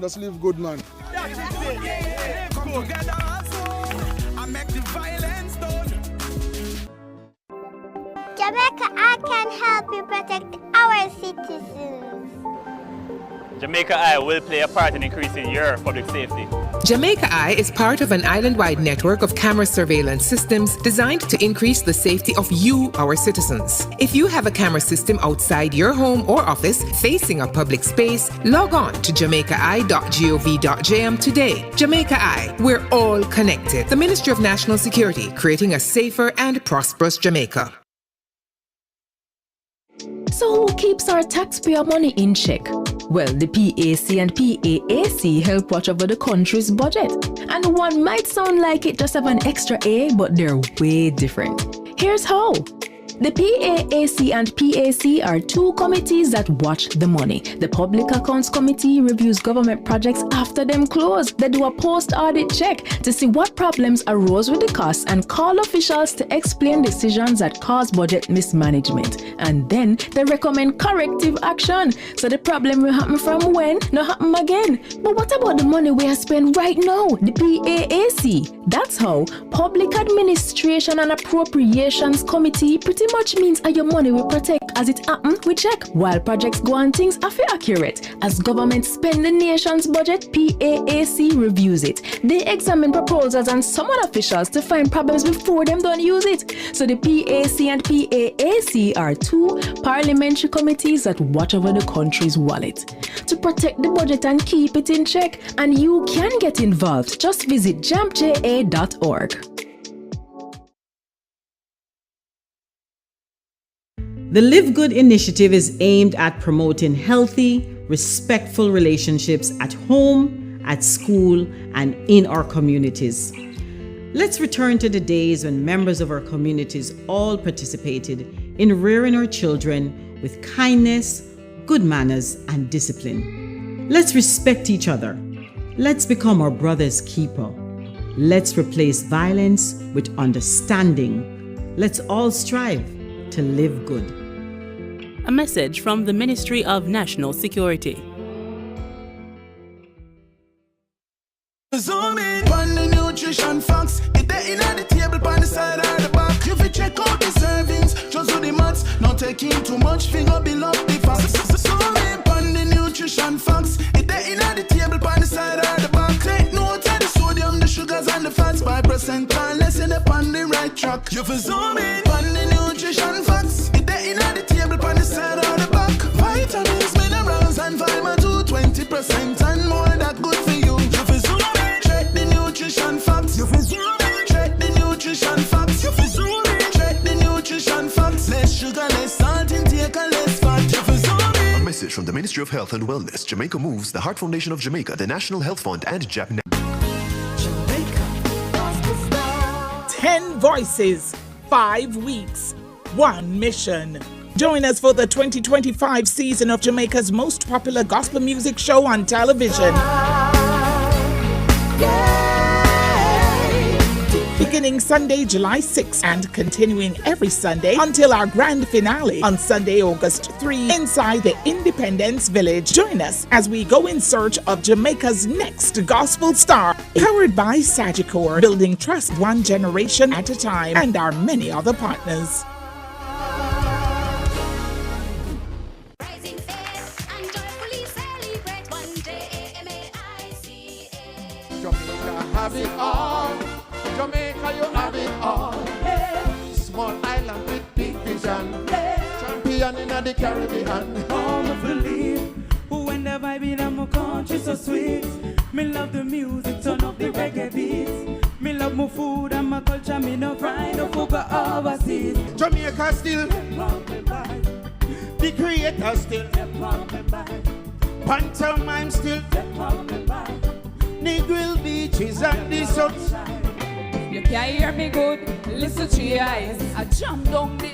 Just live good, man. Come together and make the violence done. Jamaica, I can help you protect our citizens. Jamaica Eye will play a part in increasing your public safety. Jamaica Eye is part of an island-wide network of camera surveillance systems designed to increase the safety of you, our citizens. If you have a camera system outside your home or office facing a public space, log on to jamaicaeye.gov.jm today. Jamaica Eye, we're all connected. The Ministry of National Security, creating a safer and prosperous Jamaica. So who keeps our taxpayer money in check? Well, the PAC and PAAC help watch over the country's budget. And one might sound like it just have an extra A, but they're way different. Here's how. The PAAC and PAC are two committees that watch the money. The Public Accounts Committee reviews government projects after them close. They do a post-audit check to see what problems arose with the costs and call officials to explain decisions that cause budget mismanagement. And then they recommend corrective action. So the problem will happen from when, not happen again. But what about the money we are spending right now? The PAAC. That's how Public Administration and Appropriations Committee pretty much means your money will protect as it happen, we check. While projects go on, things are accurate. As government spend the nation's budget, PAAC reviews it. They examine proposals and summon officials to find problems before them don't use it. So the PAC and PAAC are two parliamentary committees that watch over the country's wallet to protect the budget and keep it in check. And you can get involved. Just visit jampja.org. The Live Good initiative is aimed at promoting healthy, respectful relationships at home, at school, and in our communities. Let's return to the days when members of our communities all participated in rearing our children with kindness, good manners, and discipline. Let's respect each other. Let's become our brother's keeper. Let's replace violence with understanding. Let's all strive to live good. A message from the Ministry of National Security. Zoom in on the nutrition facts. It there in the table on the side or the back. You fi check out the servings, just do the maths. Not taking too much, finger below the facts. Zoom in on the nutrition facts. It there in the table on the side or the back. Take note of the sodium, the sugars and the fats. 5% and less in the on the right track. You fi zoom in on the nutrition facts. It there in the table on the side or the back. Vitamins, minerals and vitamin 2, 20% and more that good for you. You fi zoom in, check the nutrition facts. You fi zoom in, check the nutrition facts. You fi zoom in, check the nutrition facts. Less sugar, less salt intake and less fat. You fi zoom in. A message from the Ministry of Health and Wellness, Jamaica Moves, the Heart Foundation of Jamaica, the National Health Fund, and Japan. 10 voices, 5 weeks, 1 mission. Join us for the 2025 season of Jamaica's most popular gospel music show on television. Beginning Sunday, July 6th and continuing every Sunday until our grand finale on Sunday, August 3 inside the Independence Village. Join us as we go in search of Jamaica's next gospel star. Powered by Sagicor, building trust one generation at a time, and our many other partners. Jamaica have it all. Jamaica, you have it all. Hey. Small island with big vision. Hey. Champion in the Caribbean. All of believe when the vibe in my country so sweet. Me love the music, turn up the reggae beats. Me love my food and my culture. Me no pride no fuga overseas. Jamaica still. The creator still. Pantomime still. Negril beaches and the sunshine. You can't hear me good, listen to your eyes. I jump down this.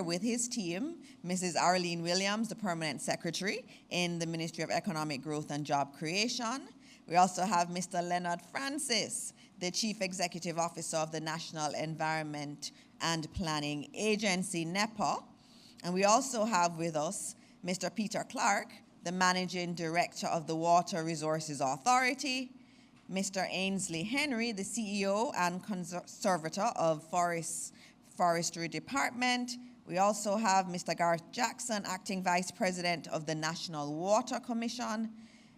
here with his team, Mrs. Arlene Williams, the Permanent Secretary in the Ministry of Economic Growth and Job Creation. We also have Mr. Leonard Francis, the Chief Executive Officer of the National Environment and Planning Agency, NEPA. And we also have with us Mr. Peter Clark, the Managing Director of the Water Resources Authority, Mr. Ainsley Henry, the CEO and Conservator of Forestry Department. We also have Mr. Garth Jackson, Acting Vice President of the National Water Commission,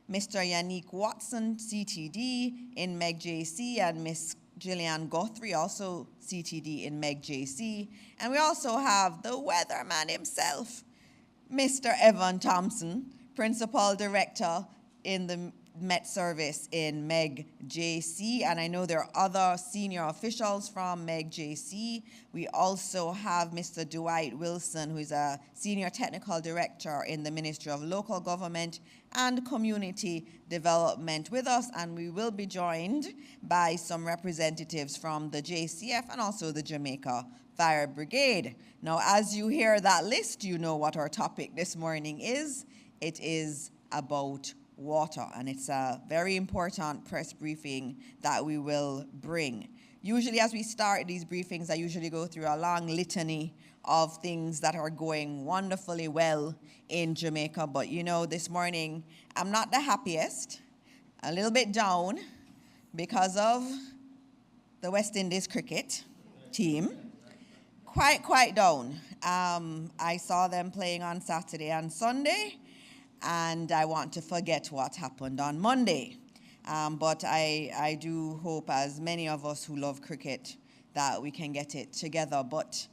Mr. Yannick Watson, CTD in MEG-JC, and Ms. Gillian Guthrie, also CTD in MEG-JC. And we also have the weatherman himself, Mr. Evan Thompson, Principal Director in the Met Service in MEG-JC, and I know there are other senior officials from MEG-JC. We also have Mr. Dwight Wilson, who is a Senior Technical Director in the Ministry of Local Government and Community Development with us, and we will be joined by some representatives from the JCF and also the Jamaica Fire Brigade. Now, as you hear that list, you know what our topic this morning is. It is about water, and it's a very important press briefing that we will bring. Usually as we start these briefings, I usually go through a long litany of things that are going wonderfully well in Jamaica, but you know, this morning I'm not the happiest, a little bit down because of the West Indies cricket team. Quite down. I saw them playing on Saturday and Sunday, and I want to forget what happened on Monday. But I do hope, as many of us who love cricket, that we can get it together. But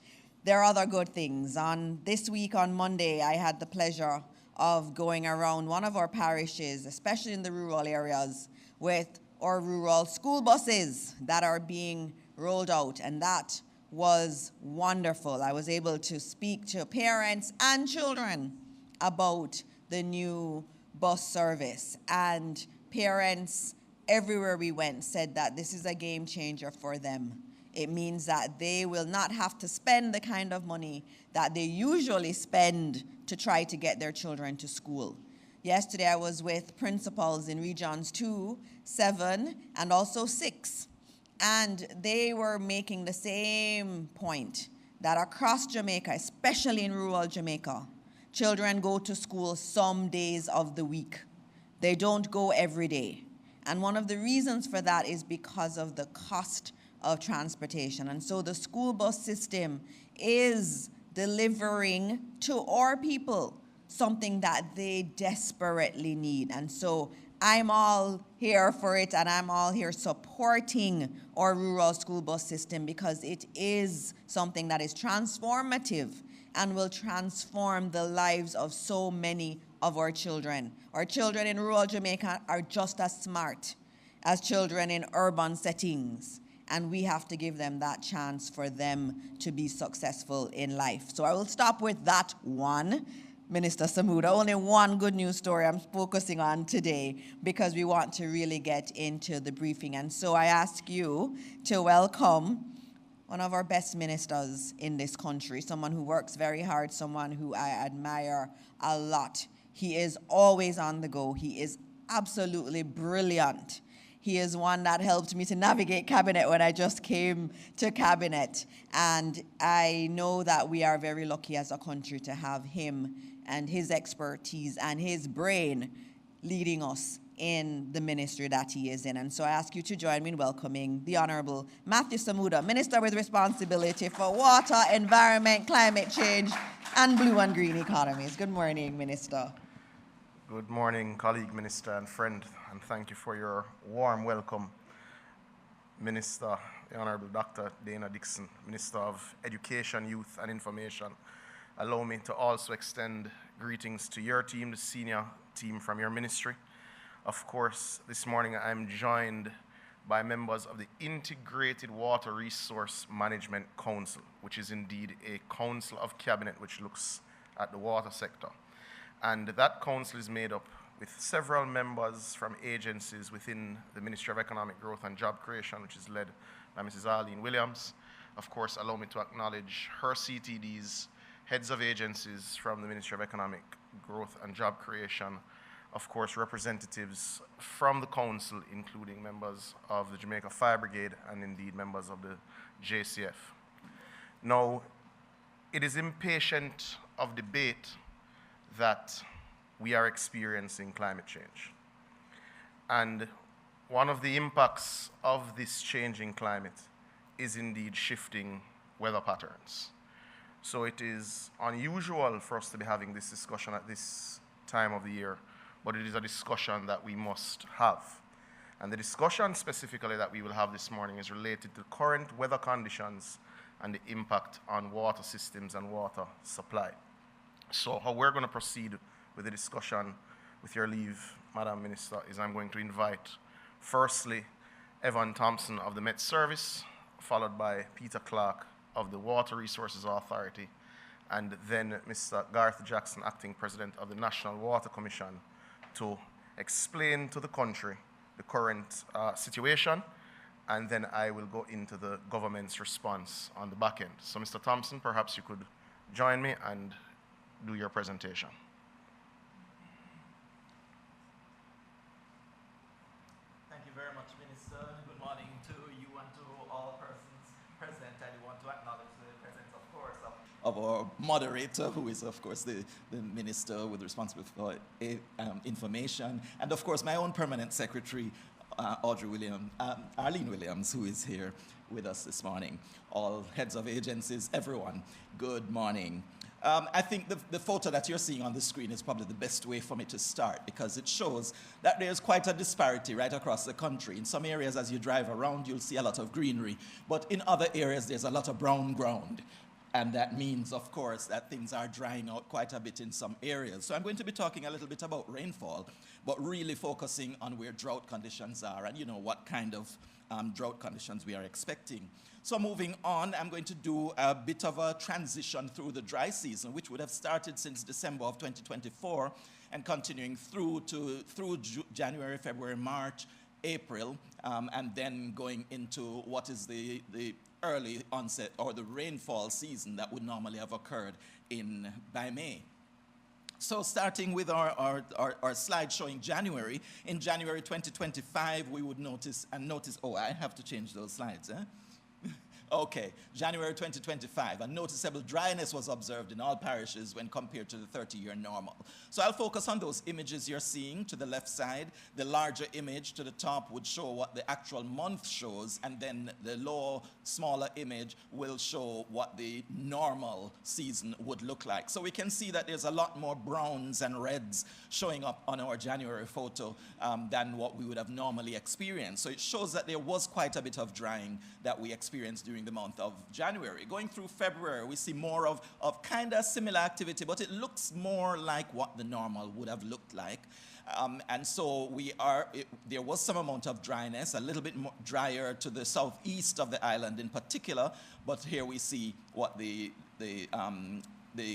there are other good things. This week on Monday, I had the pleasure of going around one of our parishes, especially in the rural areas, with our rural school buses that are being rolled out, and that was wonderful. I was able to speak to parents and children about the new bus service, and parents everywhere we went said that this is a game changer for them. It means that they will not have to spend the kind of money that they usually spend to try to get their children to school. Yesterday I was with principals in regions 2, 7, and also 6, and they were making the same point that across Jamaica, especially in rural Jamaica, children go to school some days of the week. They don't go every day. And one of the reasons for that is because of the cost of transportation. And so the school bus system is delivering to our people something that they desperately need. And so I'm all here for it, and I'm all here supporting our rural school bus system because it is something that is transformative and will transform the lives of so many of our children. Our children in rural Jamaica are just as smart as children in urban settings, and we have to give them that chance for them to be successful in life. So I will stop with that one, Minister Samuda. Only one good news story I'm focusing on today because we want to really get into the briefing. And so I ask you to welcome one of our best ministers in this country, someone who works very hard, someone who I admire a lot. He is always on the go. He is absolutely brilliant. He is one that helped me to navigate cabinet when I just came to cabinet. And I know that we are very lucky as a country to have him and his expertise and his brain leading us in the ministry that he is in. And so I ask you to join me in welcoming the Honorable Matthew Samuda, Minister with responsibility for water, environment, climate change, and blue and green economies. Good morning, Minister. Good morning, colleague, minister, and friend, and thank you for your warm welcome. Minister, the Honorable Dr. Dana Dixon, Minister of Education, Youth, and Information. Allow me to also extend greetings to your team, the senior team from your ministry. Of course, this morning I'm joined by members of the Integrated Water Resource Management Council, which is indeed a council of cabinet which looks at the water sector. And that council is made up with several members from agencies within the Ministry of Economic Growth and Job Creation, which is led by Mrs. Arlene Williams. Of course, allow me to acknowledge her CTDs heads of agencies from the Ministry of Economic Growth and Job Creation, of course, representatives from the council, including members of the Jamaica Fire Brigade and indeed members of the JCF. Now, it is impatient of debate that we are experiencing climate change. And one of the impacts of this changing climate is indeed shifting weather patterns. So it is unusual for us to be having this discussion at this time of the year, but it is a discussion that we must have. And the discussion specifically that we will have this morning is related to current weather conditions and the impact on water systems and water supply. So how we're going to proceed with the discussion, with your leave, Madam Minister, is I'm going to invite, firstly, Evan Thompson of the Met Service, followed by Peter Clark of the Water Resources Authority, and then Mr. Garth Jackson, Acting President of the National Water Commission, to explain to the country the current situation, and then I will go into the government's response on the back end. So Mr. Thompson, perhaps you could join me and do your presentation. Thank you very much, Minister. Good morning to you and to all persons present. I want to acknowledge the presence, of course, of our moderator, who is, of course, the Minister with responsibility for information, and, of course, my own permanent secretary, Arlene Williams, who is here with us this morning. All heads of agencies, everyone, good morning. I think the photo that you're seeing on the screen is probably the best way for me to start, because it shows that there's quite a disparity right across the country. In some areas, as you drive around, you'll see a lot of greenery, but in other areas, there's a lot of brown ground. And that means, of course, that things are drying out quite a bit in some areas. So I'm going to be talking a little bit about rainfall, but really focusing on where drought conditions are and, you know, what kind of drought conditions we are expecting. So moving on, I'm going to do a bit of a transition through the dry season, which would have started since December of 2024 and continuing through January, February, March, April, and then going into what is the early onset or the rainfall season that would normally have occurred by May. So starting with our slide showing January, in January 2025, we would notice, oh, I have to change those slides, eh? Okay, January 2025, a noticeable dryness was observed in all parishes when compared to the 30-year normal. So I'll focus on those images you're seeing to the left side. The larger image to the top would show what the actual month shows, and then the smaller image will show what the normal season would look like. So we can see that there's a lot more browns and reds showing up on our January photo than what we would have normally experienced. So it shows that there was quite a bit of drying that we experienced during the month of January. Going through February, we see more of kind of similar activity, but it looks more like what the normal would have looked like. And so there was some amount of dryness, a little bit more drier to the southeast of the island in particular, but here we see what the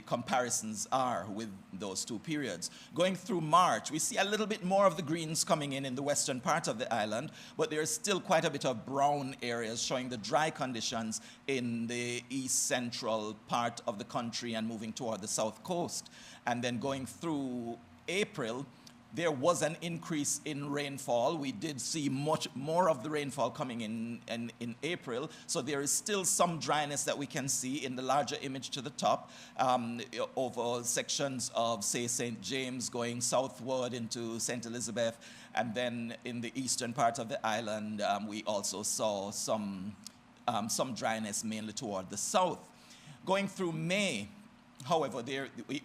comparisons are with those two periods. Going through March, we see a little bit more of the greens coming in the western part of the island, but there is still quite a bit of brown areas showing the dry conditions in the east central part of the country and moving toward the south coast. And then going through April, there was an increase in rainfall. We did see much more of the rainfall coming in April, so there is still some dryness that we can see in the larger image to the top over sections of, say, St. James going southward into St. Elizabeth, and then in the eastern part of the island, we also saw some dryness mainly toward the south. Going through May, however,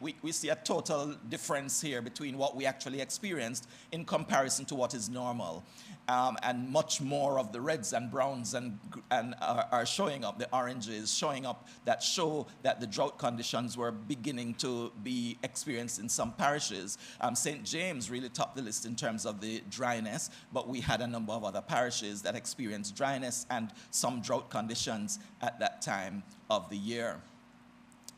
we see a total difference here between what we actually experienced in comparison to what is normal. And much more of the reds and browns are showing up, the oranges showing up that show that the drought conditions were beginning to be experienced in some parishes. St. James really topped the list in terms of the dryness, but we had a number of other parishes that experienced dryness and some drought conditions at that time of the year.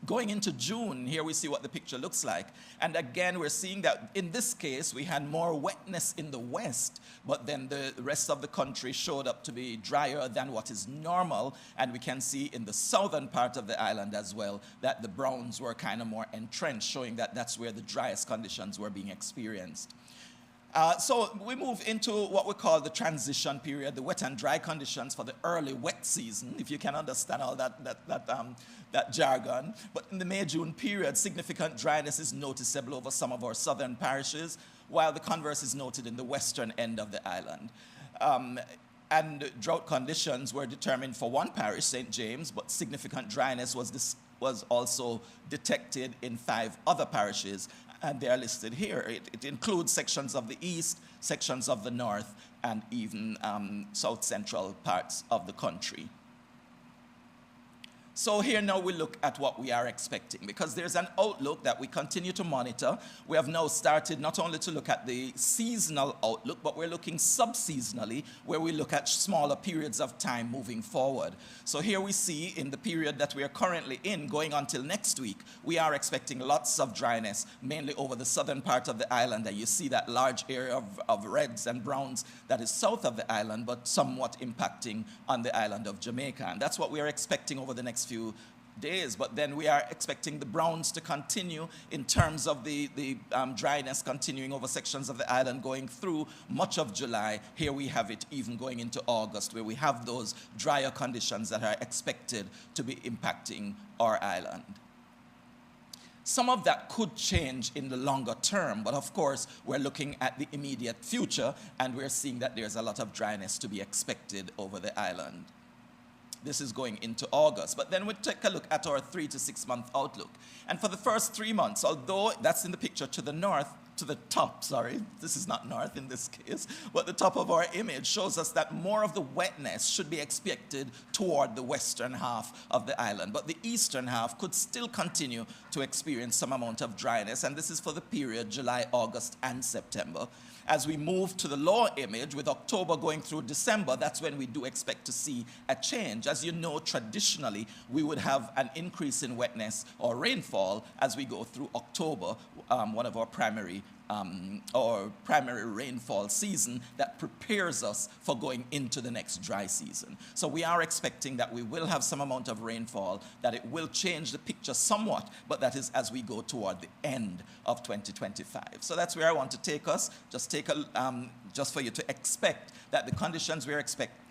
Going into June, here we see what the picture looks like. And again, we're seeing that in this case, we had more wetness in the west, but then the rest of the country showed up to be drier than what is normal. And we can see in the southern part of the island as well that the browns were kind of more entrenched, showing that that's where the driest conditions were being experienced. So we move into what we call the transition period, the wet and dry conditions for the early wet season, if you can understand all that jargon. But in the May-June period, significant dryness is noticeable over some of our southern parishes, while the converse is noted in the western end of the island. And drought conditions were determined for one parish, St. James, but significant dryness was also detected in 5 other parishes, and they are listed here. It includes sections of the east, sections of the north, and even south central parts of the country. So here now we look at what we are expecting, because there's an outlook that we continue to monitor. We have now started not only to look at the seasonal outlook, but we're looking sub-seasonally, where we look at smaller periods of time moving forward. So here we see in the period that we are currently in, going until next week, we are expecting lots of dryness, mainly over the southern part of the island. And you see that large area of reds and browns that is south of the island, but somewhat impacting on the island of Jamaica. And that's what we are expecting over the next few days. But then we are expecting the browns to continue in terms of the dryness continuing over sections of the island going through much of July. Here we have it even going into August, where we have those drier conditions that are expected to be impacting our island. Some of that could change in the longer term, but of course, we're looking at the immediate future, and we're seeing that there's a lot of dryness to be expected over the island. This is going into August. But then we take a look at our 3 to 6 month outlook. And for the first 3 months, although that's in the picture to the north, to the top, sorry, this is not north in this case, but the top of our image shows us that more of the wetness should be expected toward the western half of the island. But the eastern half could still continue to experience some amount of dryness, and this is for the period July, August, and September. As we move to the lower image, with October going through December, that's when we do expect to see a change. As you know, traditionally, we would have an increase in wetness or rainfall as we go through October, one of our primary rainfall season that prepares us for going into the next dry season. So we are expecting that we will have some amount of rainfall, that it will change the picture somewhat, but that is as we go toward the end of 2025. So that's where I want to take us, just for you to expect that the conditions we're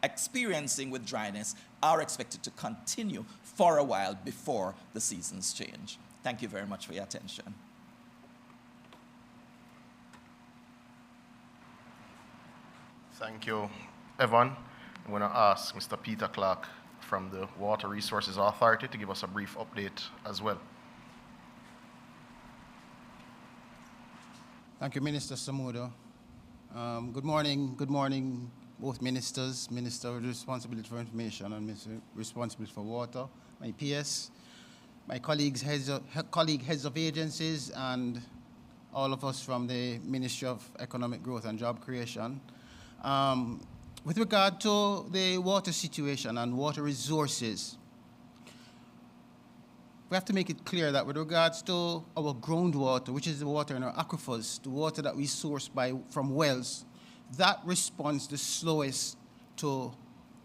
experiencing with dryness are expected to continue for a while before the seasons change. Thank you very much for your attention. Thank you, Evan. I'm going to ask Mr. Peter Clark from the Water Resources Authority to give us a brief update as well. Thank you, Minister Samudo. Good morning, both ministers, Minister with responsibility for information and Minister responsibility for water, my PS, my colleagues, heads of agencies, and all of us from the Ministry of Economic Growth and Job Creation. With regard to the water situation and water resources, we have to make it clear that with regards to our groundwater, which is the water in our aquifers, the water that we source from wells, that responds the slowest to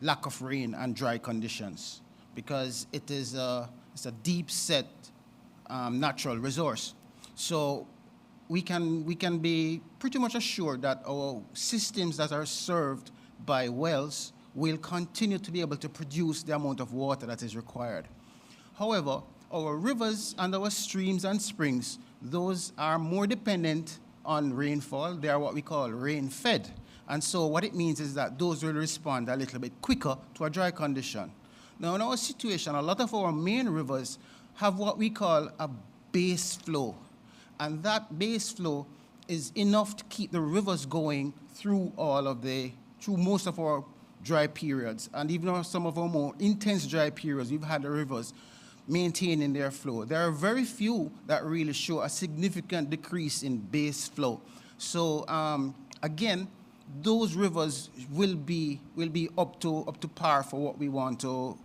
lack of rain and dry conditions, because it's a deep set natural resource. So we can be pretty much assured that our systems that are served by wells will continue to be able to produce the amount of water that is required. However, our rivers and our streams and springs, those are more dependent on rainfall. They are what we call rain-fed. And so what it means is that those will respond a little bit quicker to a dry condition. Now, in our situation, a lot of our main rivers have what we call a base flow. And that base flow is enough to keep the rivers going through most of our dry periods. And even some of our more intense dry periods, we've had the rivers maintaining their flow. There are very few that really show a significant decrease in base flow. So again, those rivers will be up to par for what we want to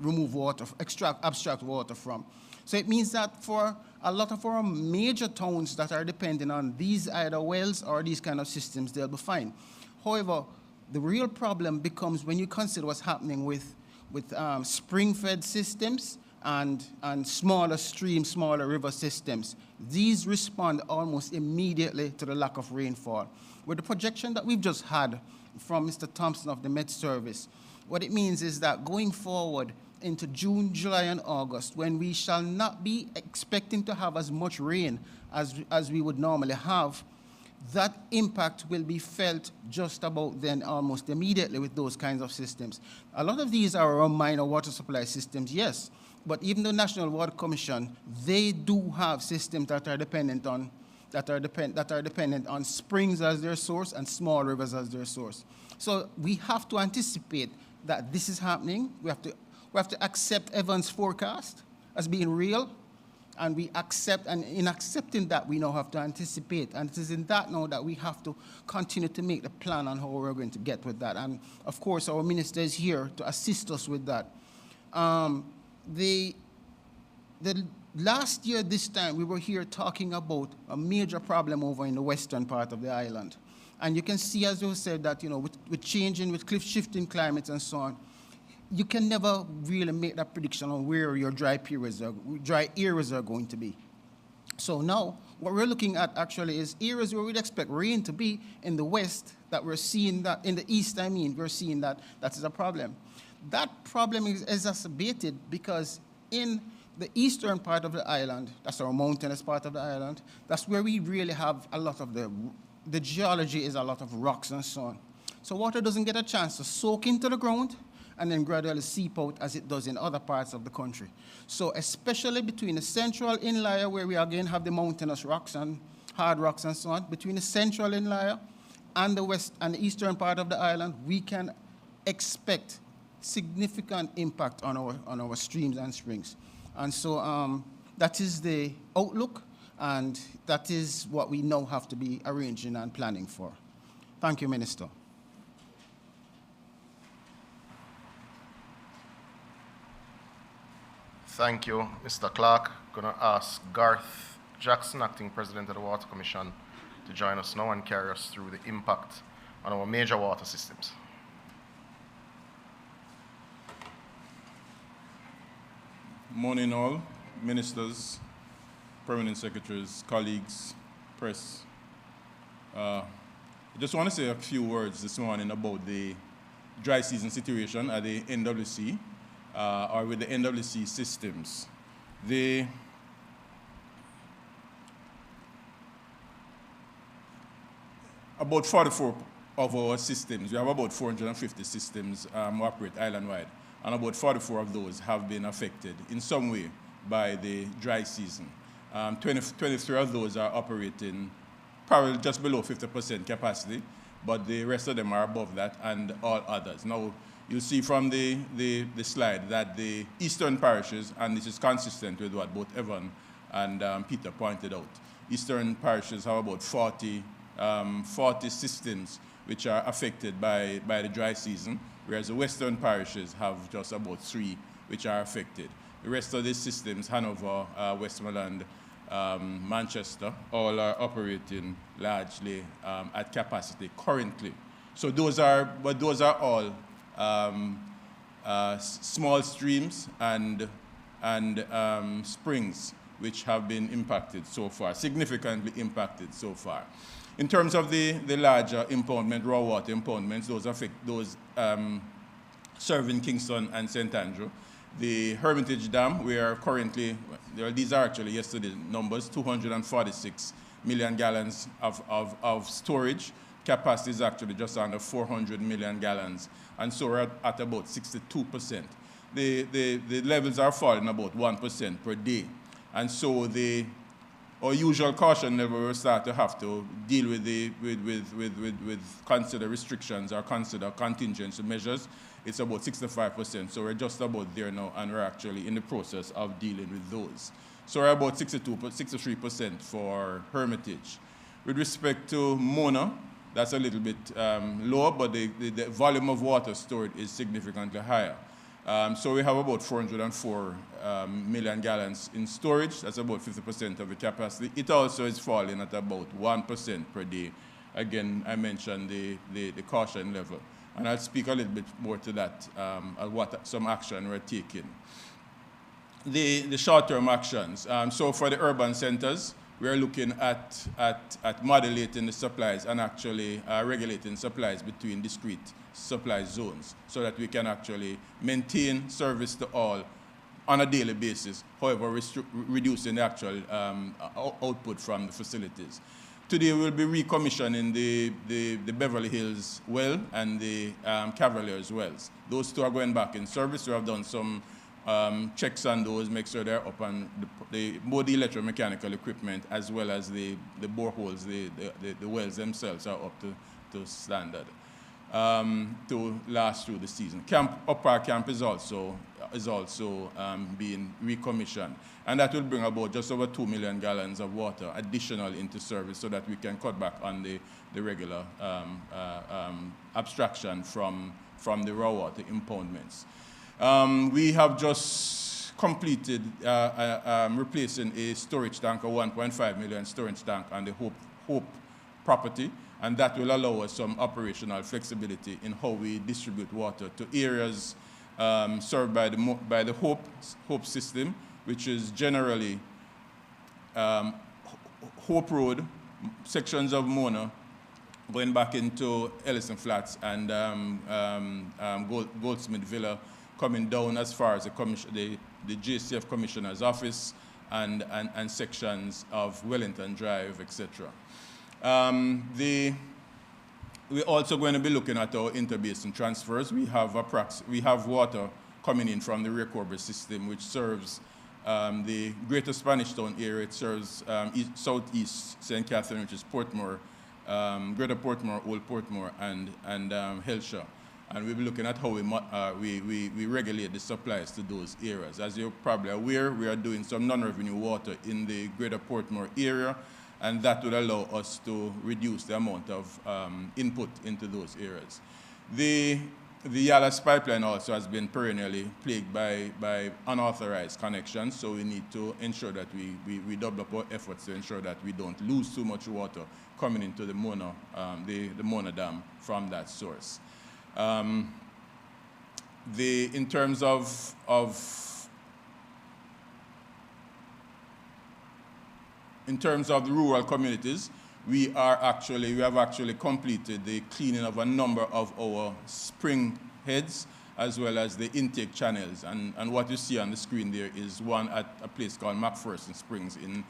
remove water, abstract water from. So it means that for a lot of our major towns that are depending on these either wells or these kind of systems, they'll be fine. However, the real problem becomes when you consider what's happening with spring-fed systems and smaller stream, smaller river systems. These respond almost immediately to the lack of rainfall. With the projection that we've just had from Mr. Thompson of the Met Service, what it means is that going forward into June, July, and August, when we shall not be expecting to have as much rain as we would normally have, that impact will be felt just about then almost immediately with those kinds of systems. A lot of these are our minor water supply systems, yes, but even the National Water Commission, they do have systems that are dependent on springs as their source and small rivers as their source. So we have to anticipate that this is happening. We have to accept Evans' forecast as being real, and we accept, and in accepting that, we now have to anticipate. And it is in that now that we have to continue to make the plan on how we're going to get with that. And of course, our minister is here to assist us with that. The last year, this time, we were here talking about a major problem over in the western part of the island. And you can see, as you said, that, you know, with changing, with cliff shifting climates and so on, you can never really make that prediction on where your dry areas are going to be. So now, what we're looking at actually is areas where we'd expect rain to be in the west, that we're seeing that, in the east, I mean, we're seeing that that is a problem. That problem is exacerbated because in the eastern part of the island, that's our mountainous part of the island, that's where we really have a lot of the geology is a lot of rocks and so on. So water doesn't get a chance to soak into the ground and then gradually seep out as it does in other parts of the country. So especially between the central inlier, where we again have the mountainous rocks and hard rocks and so on, between the central inlier and the west and the eastern part of the island, we can expect significant impact on our streams and springs. And so that is the outlook, and that is what we now have to be arranging and planning for. Thank you, Minister. Thank you, Mr. Clark. I'm going to ask Garth Jackson, Acting President of the Water Commission, to join us now and carry us through the impact on our major water systems. Morning all, ministers, permanent secretaries, colleagues, press. I just want to say a few words this morning about the dry season situation at the NWC. Or with the NWC systems. About 44 of our systems, we have about 450 systems operate island-wide, and about 44 of those have been affected in some way by the dry season. 23 of those are operating probably just below 50% capacity, but the rest of them are above that, and all others. Now, you'll see from the slide that the eastern parishes, and this is consistent with what both Evan and Peter pointed out, eastern parishes have about 40 systems which are affected by the dry season, whereas the western parishes have just about 3 which are affected. The rest of these systems, Hanover, Westmoreland, Manchester, all are operating largely at capacity currently. So those are all small streams and springs which have been impacted so far, significantly impacted so far. In terms of the larger impoundment, raw water impoundments, those serving Kingston and St. Andrew. The Hermitage Dam, we are currently, these are actually yesterday's numbers, 246 million gallons of storage. Capacity is actually just under 400 million gallons, and so we're at about 62%. The levels are falling about 1% per day, and so our usual caution level will start to have to deal with consider restrictions or consider contingency measures. It's about 65%, so we're just about there now, and we're actually in the process of dealing with those. So we're about 63% for Hermitage. With respect to Mona, that's a little bit lower, but the volume of water stored is significantly higher. So we have about 404 million gallons in storage. That's about 50% of the capacity. It also is falling at about 1% per day. Again, I mentioned the caution level. And I'll speak a little bit more to that, what some action we're taking. The short-term actions. So for the urban centers, we're looking at modulating the supplies and actually regulating supplies between discrete supply zones so that we can actually maintain service to all on a daily basis, however reducing the actual output from the facilities. Today we'll be recommissioning the Beverly Hills well and the Cavaliers wells. Those two are going back in service. We have done some checks on those, make sure they're up on both the electromechanical equipment as well as the boreholes, the wells themselves are up to standard to last through the season. Upper Camp is also being recommissioned, and that will bring about just over 2 million gallons of water additional into service so that we can cut back on the regular abstraction from the raw water impoundments. We have just completed replacing a storage tank, a 1.5 million storage tank on the Hope property, and that will allow us some operational flexibility in how we distribute water to areas served by the Hope system, which is generally Hope Road, sections of Mona, going back into Ellison Flats and Goldsmith Villa, coming down as far as the JCF Commissioner's Office and sections of Wellington Drive, etc. We're also going to be looking at our interbasin transfers. We have water coming in from the Ray Corbett system, which serves the Greater Spanish Town area. It serves southeast St. Catherine, which is Portmore, Greater Portmore, Old Portmore, and Hellshire. And we'll be looking at how we regulate the supplies to those areas. As you're probably aware, we are doing some non-revenue water in the Greater Portmore area, and that would allow us to reduce the amount of input into those areas. The Yalas pipeline also has been perennially plagued by unauthorized connections, so we need to ensure that we double up our efforts to ensure that we don't lose too much water coming into the Mona Dam from that source. In terms of the rural communities, we have actually completed the cleaning of a number of our spring heads as well as the intake channels. And what you see on the screen there is one at a place called McPherson Springs in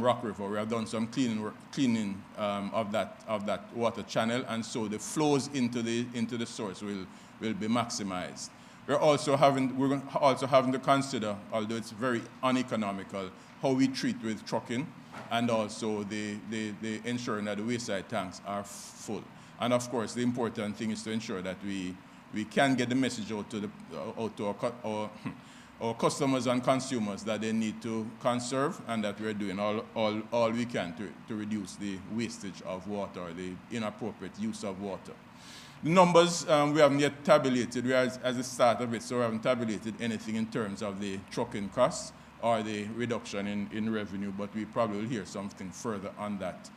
Rock River. We have done some cleaning of that water channel, and so the flows into the source will be maximized. We're also having to consider, although it's very uneconomical, how we treat with trucking, and also the ensuring that the wayside tanks are full. And of course, the important thing is to ensure that we can get the message out to our customers and consumers that they need to conserve, and that we're doing all we can to reduce the wastage of water, or the inappropriate use of water. The numbers we haven't yet tabulated. We are at the start of it, so we haven't tabulated anything in terms of the trucking costs or the reduction in revenue, but we probably will hear something further on that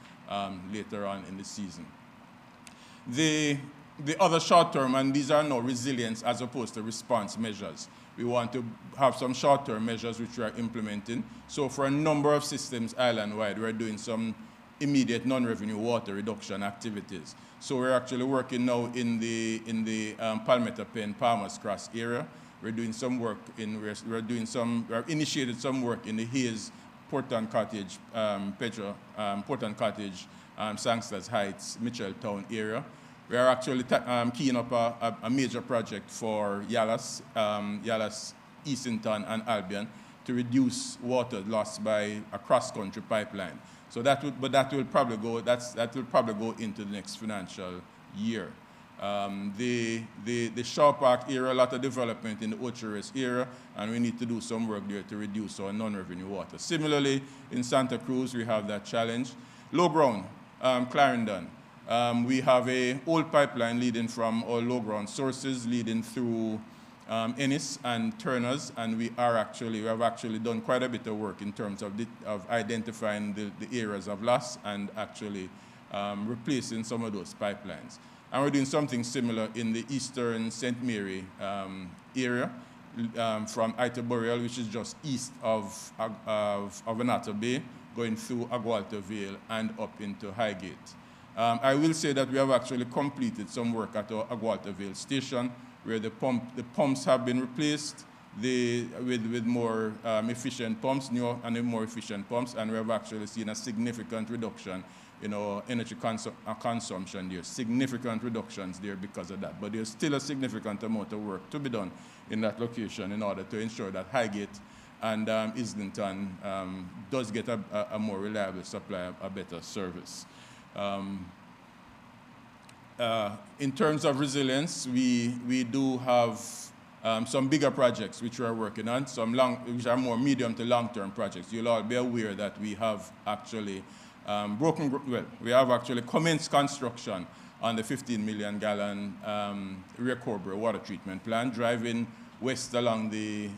later on in the season. The other short-term, and these are now resilience as opposed to response measures. We want to have some short-term measures which we are implementing. So for a number of systems island-wide, we're doing some immediate non-revenue water reduction activities. So we're actually working now in the Palmetto Pen, Palmer's Cross area. We're doing some work we've initiated some work in the Hayes, Portland Cottage, Portland Cottage, Sangsters Heights, Mitchelltown area. We are actually keying up a major project for Yalas, Easington, and Albion to reduce water lost by a cross-country pipeline. So that will probably go into the next financial year. The Shaw Park area, a lot of development in the Ocheres area, and we need to do some work there to reduce our non-revenue water. Similarly, in Santa Cruz, we have that challenge. Low ground, Clarendon. We have an old pipeline leading from our low ground sources, leading through Ennis and Turner's, and we have actually done quite a bit of work in terms of identifying the areas of loss and actually replacing some of those pipelines. And we're doing something similar in the eastern St. Mary area, from Ita Boreal, which is just east of Anata Bay, going through Agwalta Vale and up into Highgate. I will say that we have actually completed some work at our Agwalta Vale station, where the pumps have been replaced with more efficient pumps, newer and more efficient pumps, and we have actually seen a significant reduction in our energy consumption there, significant reductions there because of that. But there's still a significant amount of work to be done in that location in order to ensure that Highgate and Islington does get a more reliable supply, a better service. In terms of resilience, we do have some bigger projects which we are working on, which are more medium to long-term projects. You'll all be aware that we have actually we have actually commenced construction on the 15 million gallon Rio Cobra water treatment plant, driving west along the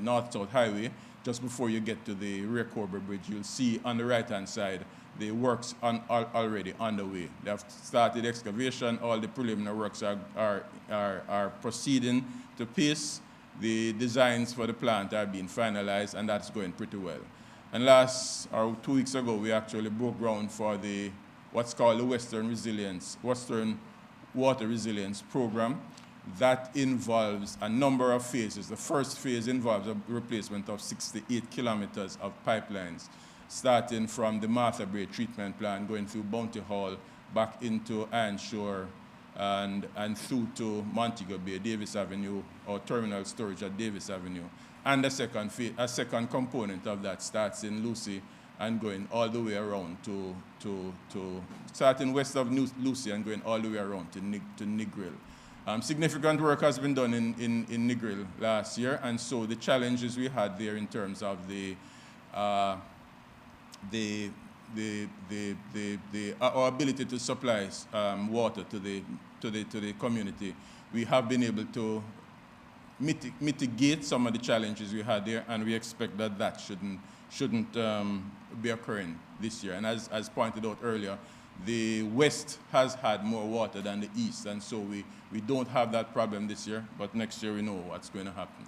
north-south highway. Just before you get to the Rio Cobra bridge, you'll see on the right-hand side the works already underway. They have started excavation. All the preliminary works are proceeding to pace. The designs for the plant are being finalized, and that's going pretty well. And 2 weeks ago, we actually broke ground for what's called the Western Water Resilience Program. That involves a number of phases. The first phase involves a replacement of 68 kilometers of pipelines, starting from the Martha Bay treatment plant, going through Bounty Hall, back into Ironshore, and through to Montego Bay, Davis Avenue, or terminal storage at Davis Avenue. And a second component of that starts in Lucy and going all the way around starting west of Lucy and going all the way around to Negril. Significant work has been done in Negril last year, and so the challenges we had there in terms of our ability to supply water to the community, we have been able to mitigate some of the challenges we had there, and we expect that shouldn't be occurring this year. And as pointed out earlier, the West has had more water than the East, and so we don't have that problem this year, but next year we know what's going to happen.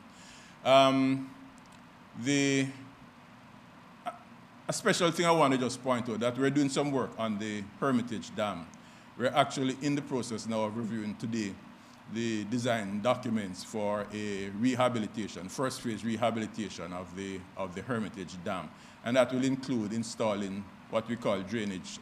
A special thing I want to just point out, that we're doing some work on the Hermitage Dam. We're actually in the process now of reviewing today the design documents for a first phase rehabilitation of the Hermitage Dam. And that will include installing what we call drainage,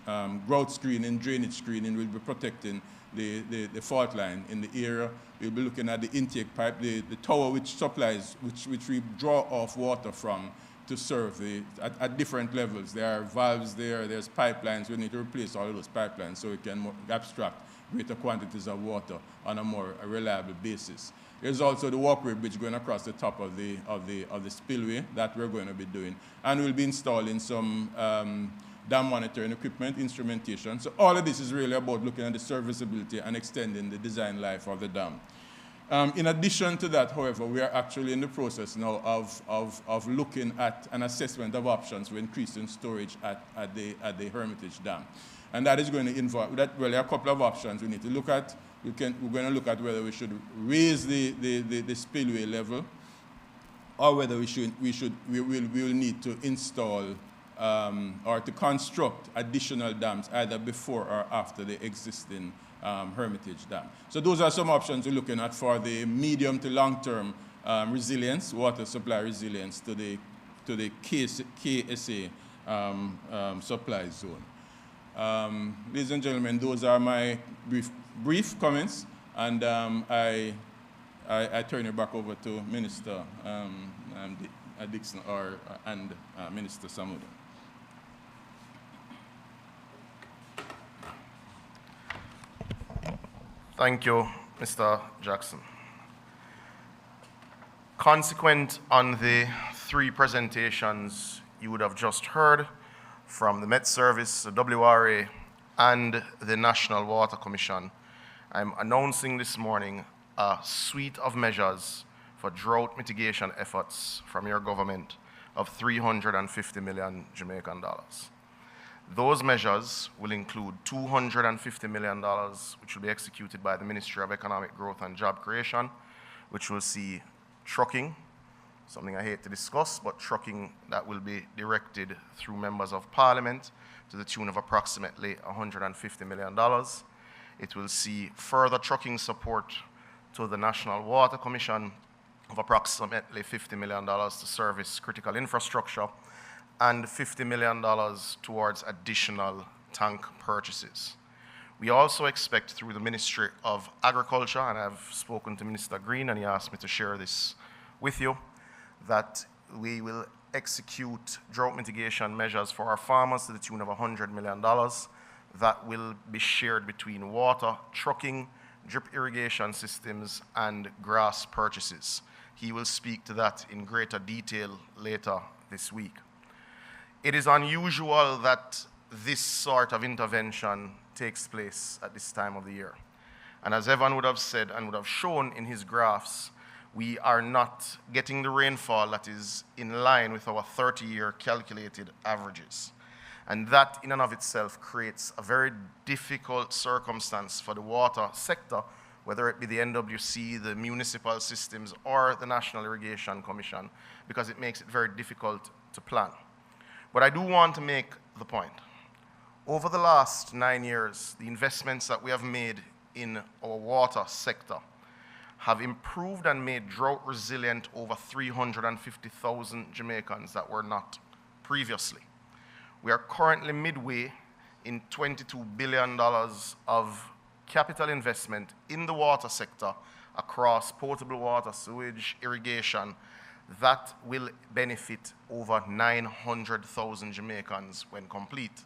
grout screening, drainage screening. We'll be protecting the fault line in the area. We'll be looking at the intake pipe, the tower which supplies, which we draw off water from to serve at different levels. There are valves there's pipelines. We need to replace all of those pipelines so we can abstract greater quantities of water on a more reliable basis. There's also the walkway bridge going across the top of the spillway that we're going to be doing. And we'll be installing some dam monitoring equipment, instrumentation. So all of this is really about looking at the serviceability and extending the design life of the dam. In addition to that, however, we are actually in the process now of looking at an assessment of options for increasing storage at the Hermitage Dam. And that is going to involve, there are a couple of options we need to look at. We're going to look at whether we should raise the spillway level, or whether we will need to install or to construct additional dams either before or after the existing Hermitage Dam. So those are some options we're looking at for the medium to long-term resilience, water supply resilience to the KSA supply zone. Ladies and gentlemen, those are my brief comments, and I turn it back over to Minister Dixon and Minister Samuda. Thank you, Mr. Jackson. Consequent on the three presentations you would have just heard from the Met Service, the WRA, and the National Water Commission, I'm announcing this morning a suite of measures for drought mitigation efforts from your government of 350 million Jamaican dollars. Those measures will include $250 million, which will be executed by the Ministry of Economic Growth and Job Creation, which will see trucking, something I hate to discuss, but trucking that will be directed through members of parliament to the tune of approximately $150 million. It will see further trucking support to the National Water Commission of approximately $50 million to service critical infrastructure and $50 million towards additional tank purchases. We also expect through the Ministry of Agriculture, and I've spoken to Minister Green and he asked me to share this with you, that we will execute drought mitigation measures for our farmers to the tune of $100 million that will be shared between water, trucking, drip irrigation systems, and grass purchases. He will speak to that in greater detail later this week. It is unusual that this sort of intervention takes place at this time of the year. And as Evan would have said and would have shown in his graphs, we are not getting the rainfall that is in line with our 30-year calculated averages. And that in and of itself creates a very difficult circumstance for the water sector, whether it be the NWC, the municipal systems, or the National Irrigation Commission, because it makes it very difficult to plan. But I do want to make the point. Over the last 9 years, the investments that we have made in our water sector have improved and made drought resilient over 350,000 Jamaicans that were not previously. We are currently midway in $22 billion of capital investment in the water sector across potable water, sewage, irrigation, that will benefit over 900,000 Jamaicans when complete.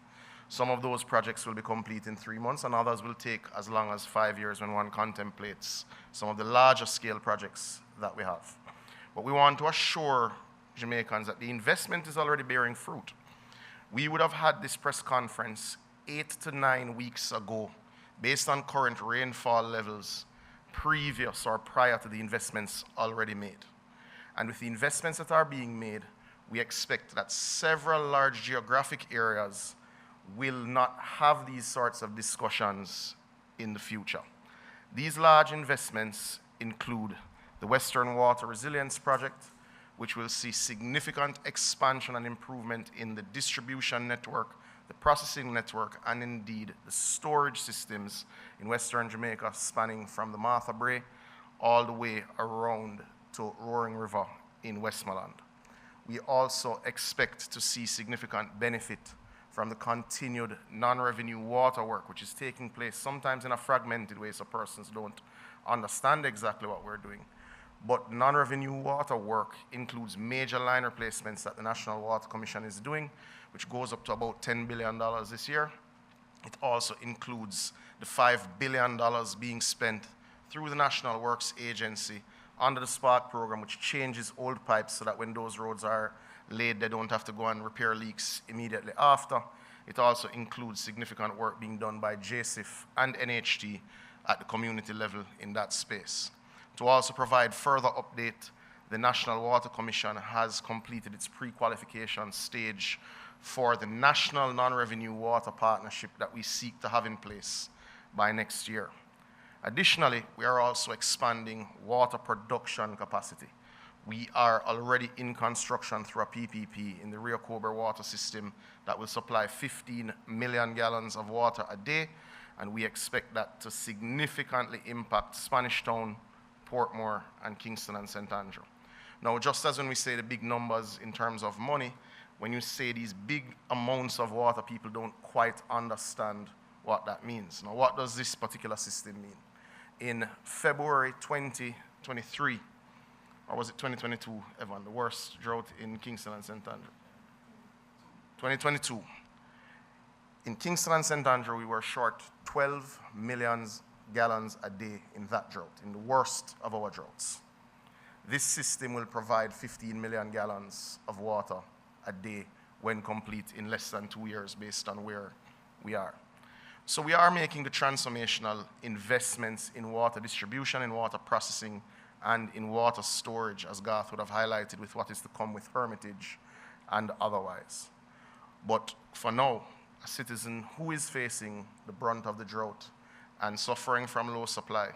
Some of those projects will be complete in 3 months, and others will take as long as 5 years when one contemplates some of the larger scale projects that we have. But we want to assure Jamaicans that the investment is already bearing fruit. We would have had this press conference 8 to 9 weeks ago based on current rainfall levels previous or prior to the investments already made. And with the investments that are being made, we expect that several large geographic areas will not have these sorts of discussions in the future. These large investments include the Western Water Resilience Project, which will see significant expansion and improvement in the distribution network, the processing network, and indeed the storage systems in Western Jamaica, spanning from the Martha Brae all the way around to Roaring River in Westmoreland. We also expect to see significant benefit from the continued non-revenue water work, which is taking place sometimes in a fragmented way so persons don't understand exactly what we're doing. But non-revenue water work includes major line replacements that the National Water Commission is doing, which goes up to about $10 billion this year. It also includes the $5 billion being spent through the National Works Agency under the Spark program, which changes old pipes so that when those roads are laid, they don't have to go and repair leaks immediately after. It also includes significant work being done by JSIF and NHT at the community level in that space. To also provide further update, the National Water Commission has completed its pre-qualification stage for the National Non-Revenue Water Partnership that we seek to have in place by next year. Additionally, we are also expanding water production capacity. We are already in construction through a PPP in the Rio Cobre water system that will supply 15 million gallons of water a day, and we expect that to significantly impact Spanish Town, Portmore, and Kingston and St. Andrew. Now, just as when we say the big numbers in terms of money, when you say these big amounts of water, people don't quite understand what that means. Now, what does this particular system mean? In February 2023, or was it 2022, Evan, the worst drought in Kingston and St. Andrew? 2022. In Kingston and St. Andrew, we were short 12 million gallons a day in that drought, in the worst of our droughts. This system will provide 15 million gallons of water a day when complete in less than 2 years based on where we are. So we are making the transformational investments in water distribution, in water processing, and in water storage, as Garth would have highlighted with what is to come with Hermitage and otherwise. But for now, a citizen who is facing the brunt of the drought and suffering from low supply,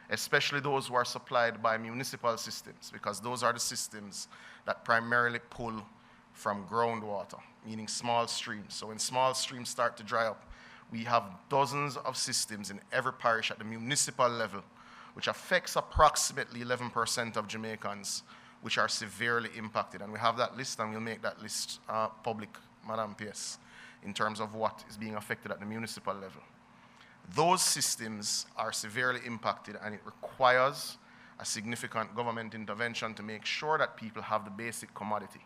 especially those who are supplied by municipal systems, because those are the systems that primarily pull from groundwater, meaning small streams. So when small streams start to dry up, we have dozens of systems in every parish at the municipal level, which affects approximately 11% of Jamaicans, which are severely impacted. And we have that list, and we'll make that list public, Madam PS, in terms of what is being affected at the municipal level. Those systems are severely impacted, and it requires a significant government intervention to make sure that people have the basic commodity.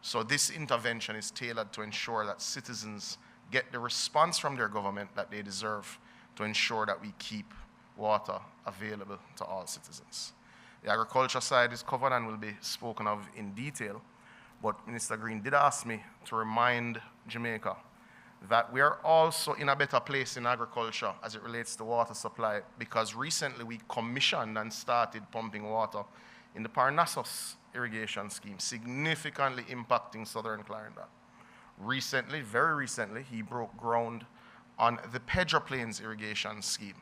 So this intervention is tailored to ensure that citizens get the response from their government that they deserve to ensure that we keep water available to all citizens. The agriculture side is covered and will be spoken of in detail, but Minister Green did ask me to remind Jamaica that we are also in a better place in agriculture as it relates to water supply, because recently we commissioned and started pumping water in the Parnassus irrigation scheme, significantly impacting southern Clarendon. Recently, very recently, he broke ground on the Pedro Plains irrigation scheme,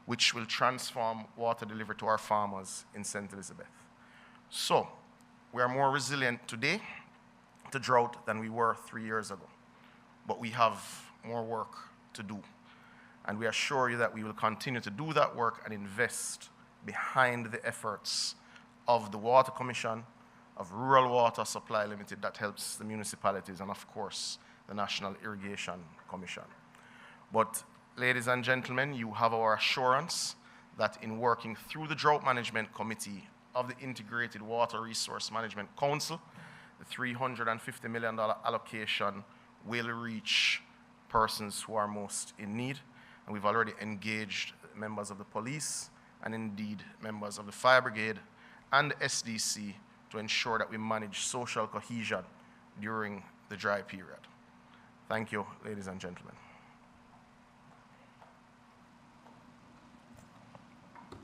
which will transform water delivery to our farmers in St. Elizabeth. So, we are more resilient today to drought than we were 3 years ago, but we have more work to do. And we assure you that we will continue to do that work and invest behind the efforts of the Water Commission, of Rural Water Supply Limited that helps the municipalities, and of course, the National Irrigation Commission. But ladies and gentlemen, you have our assurance that in working through the Drought Management Committee of the Integrated Water Resource Management Council, the $350 million allocation will reach persons who are most in need. And we've already engaged members of the police and indeed members of the fire brigade and SDC to ensure that we manage social cohesion during the dry period. Thank you, ladies and gentlemen.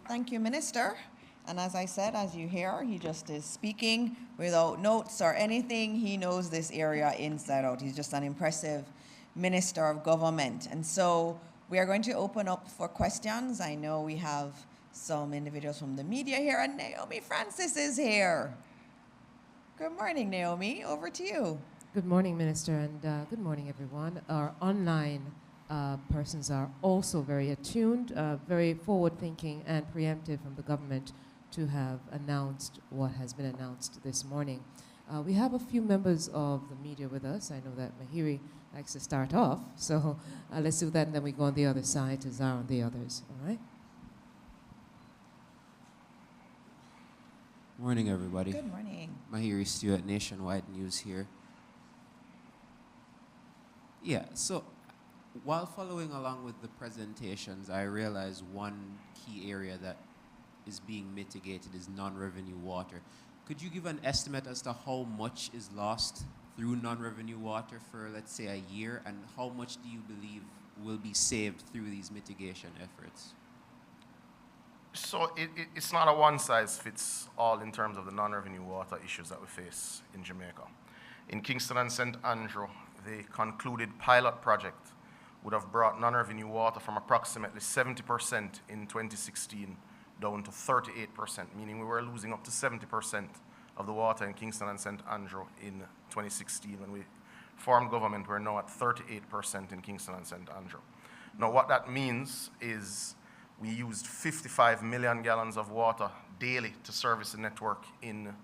Thank you, Minister. And as I said, as you hear, he just is speaking without notes or anything. He knows this area inside out. He's just an impressive Minister of Government. And so we are going to open up for questions. I know we have some individuals from the media here, and Naomi Francis is here. Good morning, Naomi. Over to you. Good morning, Minister, and good morning, everyone. Our online persons are also very attuned, very forward-thinking and preemptive from the government to have announced what has been announced this morning. We have a few members of the media with us. I know that Mahiri likes to start off, so let's do that, and then we go on the other side to Zara and the others, all right? Morning, everybody. Good morning. Mahiri Stewart, Nationwide News here. Yeah, so while following along with the presentations, I realized one key area that is being mitigated is non-revenue water. Could you give an estimate as to how much is lost through non-revenue water for, let's say, a year, and how much do you believe will be saved through these mitigation efforts? So it's not a one-size-fits-all in terms of the non-revenue water issues that we face in Jamaica. In Kingston and St. Andrew, the concluded pilot project would have brought non-revenue water from approximately 70% in 2016 down to 38%, meaning we were losing up to 70% of the water in Kingston and St. Andrew in 2016. When we formed government, we're now at 38% in Kingston and St. Andrew. Now, what that means is we used 55 million gallons of water daily to service the network in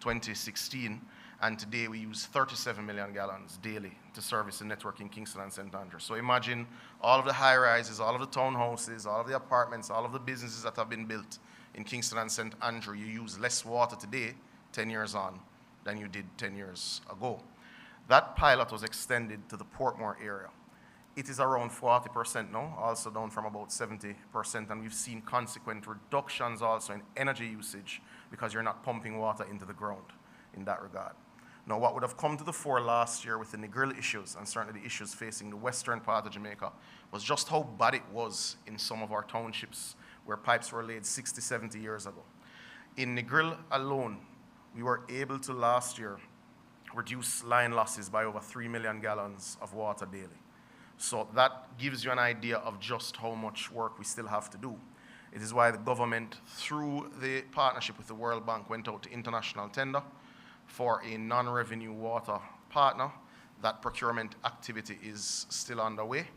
2016, and today we use 37 million gallons daily to service the network in Kingston and St. Andrew. So imagine all of the high-rises, all of the townhouses, all of the apartments, all of the businesses that have been built in Kingston and St. Andrew. You use less water today, 10 years on, than you did 10 years ago. That pilot was extended to the Portmore area. It is around 40% now, also down from about 70%, and we've seen consequent reductions also in energy usage because you're not pumping water into the ground in that regard. Now, what would have come to the fore last year with the Negril issues, and certainly the issues facing the western part of Jamaica, was just how bad it was in some of our townships where pipes were laid 60, 70 years ago. In Negril alone, we were able to last year reduce line losses by over 3 million gallons of water daily. So that gives you an idea of just how much work we still have to do. It is why the government, through the partnership with the World Bank, went out to international tender for a non-revenue water partner. That procurement activity is still underway,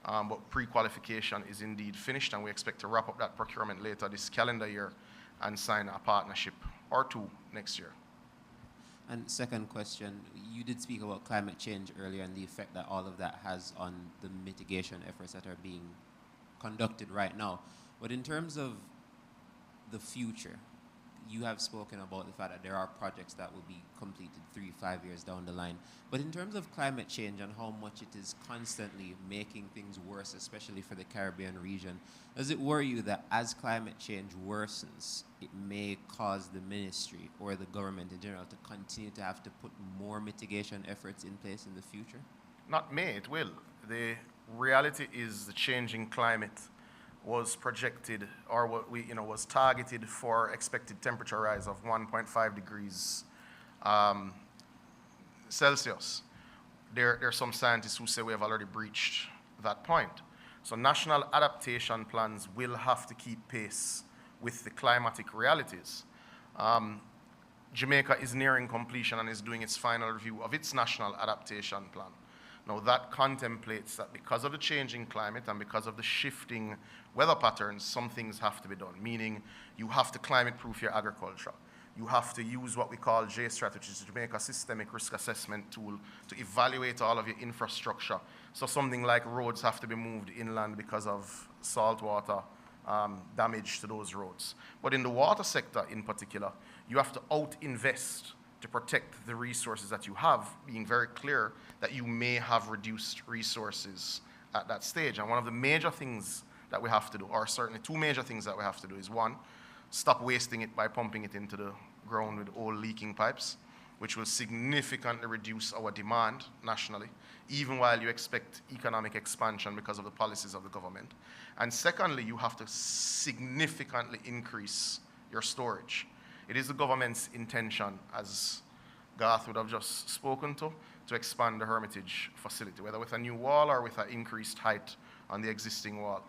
but pre-qualification is indeed finished, and we expect to wrap up that procurement later this calendar year and sign a partnership or two next year. And second question, you did speak about climate change earlier and the effect that all of that has on the mitigation efforts that are being conducted right now. But in terms of the future, you have spoken about the fact that there are projects that will be completed 3-5 years down the line. But in terms of climate change and how much it is constantly making things worse, especially for the Caribbean region, does it worry you that as climate change worsens, it may cause the ministry or the government in general to continue to have to put more mitigation efforts in place in the future? Not may, it will. The reality is the changing climate was projected, or was targeted for expected temperature rise of 1.5 degrees Celsius. There are some scientists who say we have already breached that point. So national adaptation plans will have to keep pace with the climatic realities. Jamaica is nearing completion and is doing its final review of its national adaptation plan. Now that contemplates that because of the changing climate and because of the shifting weather patterns, some things have to be done, meaning you have to climate-proof your agriculture. You have to use what we call JSTRAT, which is the Jamaica Systemic Risk Assessment Tool, to evaluate all of your infrastructure. So something like roads have to be moved inland because of saltwater damage to those roads. But in the water sector in particular, you have to out-invest to protect the resources that you have, being very clear that you may have reduced resources at that stage. And one of the major things that we have to do, or certainly two major things that we have to do, is one, stop wasting it by pumping it into the ground with old leaking pipes, which will significantly reduce our demand nationally, even while you expect economic expansion because of the policies of the government. And secondly, you have to significantly increase your storage. It is the government's intention, as Garth would have just spoken to expand the Hermitage facility, whether with a new wall or with an increased height on the existing wall.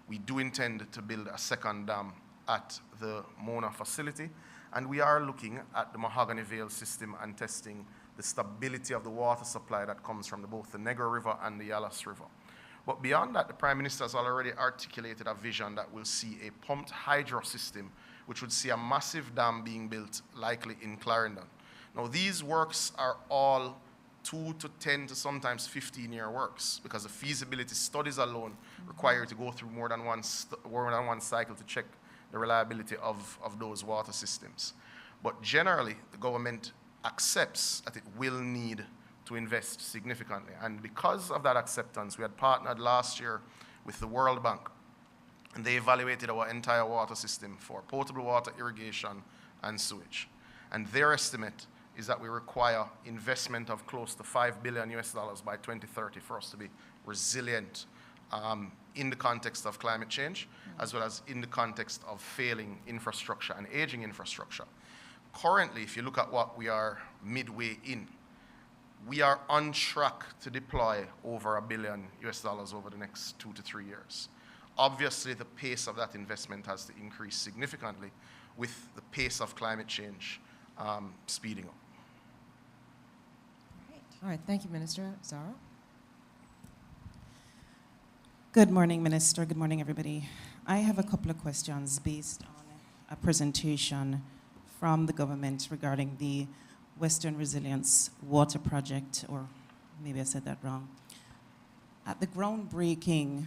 We do intend to build a second dam at the Mona facility, and we are looking at the Mahogany Vale system and testing the stability of the water supply that comes from both the Negro River and the Yalas River. But beyond that, the Prime Minister has already articulated a vision that will see a pumped hydro system, which would see a massive dam being built, likely in Clarendon. Now, these works are all 2 to 10 to sometimes 15-year works, because the feasibility studies alone require to go through more than one cycle to check the reliability of those water systems. But generally, the government accepts that it will need to invest significantly. And because of that acceptance, we had partnered last year with the World Bank, and they evaluated our entire water system for potable water, irrigation, and sewage. And their estimate is that we require investment of close to $5 billion by 2030 for us to be resilient in the context of climate change, as well as in the context of failing infrastructure and aging infrastructure. Currently, if you look at what we are midway in, we are on track to deploy over $1 billion over the next 2 to 3 years. Obviously, the pace of that investment has to increase significantly with the pace of climate change speeding up. All right, thank you, Minister. Zara? Good morning, Minister. Good morning, everybody. I have a couple of questions based on a presentation from the government regarding the Western Resilience Water Project, or maybe I said that wrong. At the groundbreaking,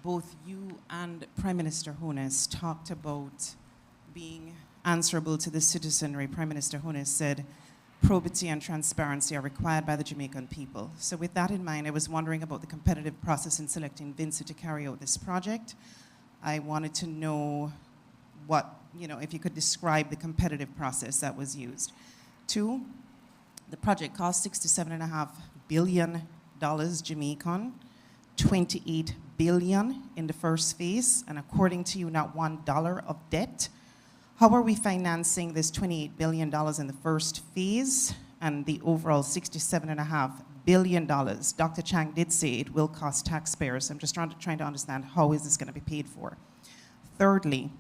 both you and Prime Minister Honus talked about being answerable to the citizenry. Prime Minister Honus said probity and transparency are required by the Jamaican people. So with that in mind, I was wondering about the competitive process in selecting Vincent to carry out this project. I wanted to know what, if you could describe the competitive process that was used. 2, The project cost $67.5 billion Jamaican, $28 billion in the first phase, and according to you, not $1 of debt. How are we financing this $28 billion in the first phase and the overall $67.5 billion? Dr. Chang did say it will cost taxpayers. I'm just trying to understand how is this going to be paid for. Thirdly,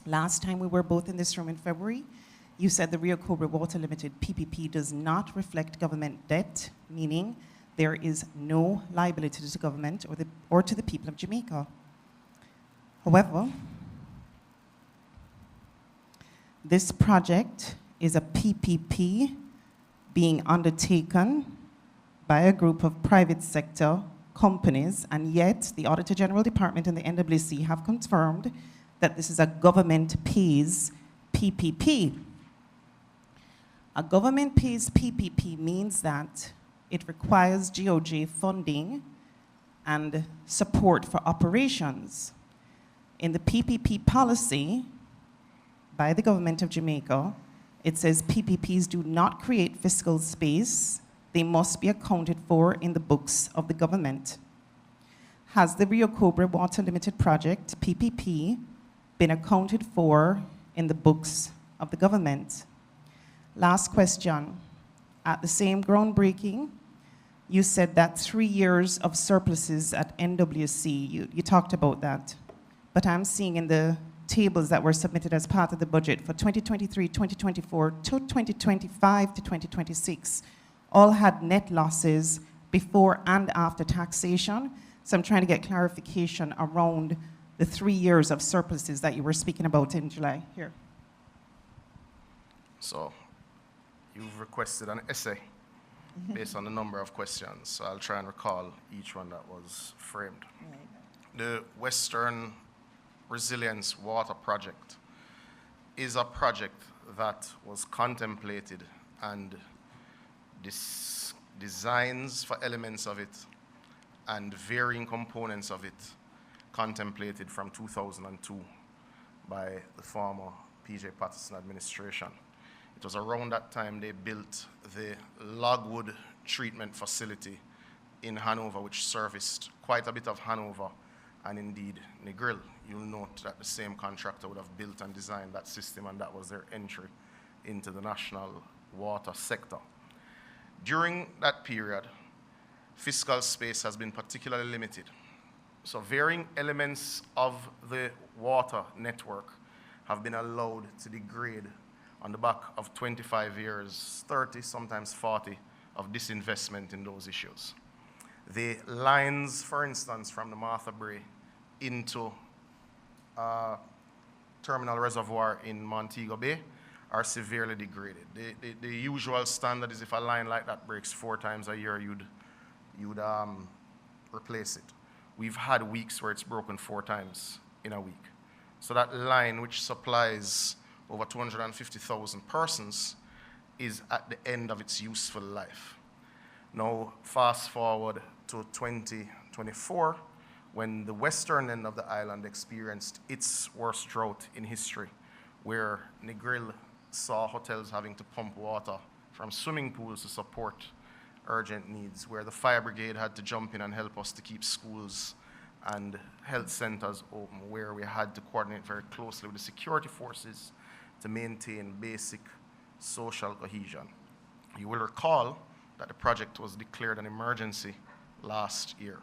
last time we were both in this room in February, you said the Rio Cobra Water Limited PPP does not reflect government debt, meaning there is no liability to the government or to the people of Jamaica. However, this project is a PPP being undertaken by a group of private sector companies, and yet the Auditor General Department and the NWC have confirmed that this is a government pays PPP. A government pays PPP means that it requires GOJ funding and support for operations. In the PPP policy by the government of Jamaica, it says PPPs do not create fiscal space. They must be accounted for in the books of the government. Has the Rio Cobra Water Limited project, PPP, been accounted for in the books of the government? Last question. At the same groundbreaking, you said that 3 years of surpluses at NWC, you talked about that. But I'm seeing in the tables that were submitted as part of the budget for 2023, 2024, to 2025 to 2026, all had net losses before and after taxation. So I'm trying to get clarification around the 3 years of surpluses that you were speaking about in July. Here. So you've requested an essay based on the number of questions. So I'll try and recall each one that was framed. The Western Resilience Water Project is a project that was contemplated and designs for elements of it and varying components of it contemplated from 2002 by the former PJ Patterson administration. It was around that time they built the Logwood treatment facility in Hanover, which serviced quite a bit of Hanover and indeed Negril. You'll note that the same contractor would have built and designed that system, and that was their entry into the national water sector. During that period, fiscal space has been particularly limited. So varying elements of the water network have been allowed to degrade on the back of 25 years, 30, sometimes 40, of disinvestment in those issues. The lines, for instance, from the Martha Brae into Terminal Reservoir in Montego Bay are severely degraded. The usual standard is if a line like that breaks 4 times a year, you'd replace it. We've had weeks where it's broken 4 times in a week. So that line, which supplies over 250,000 persons, is at the end of its useful life. Now, fast forward to 2024, when the western end of the island experienced its worst drought in history, where Negril saw hotels having to pump water from swimming pools to support urgent needs, where the fire brigade had to jump in and help us to keep schools and health centers open, where we had to coordinate very closely with the security forces to maintain basic social cohesion. You will recall that the project was declared an emergency last year.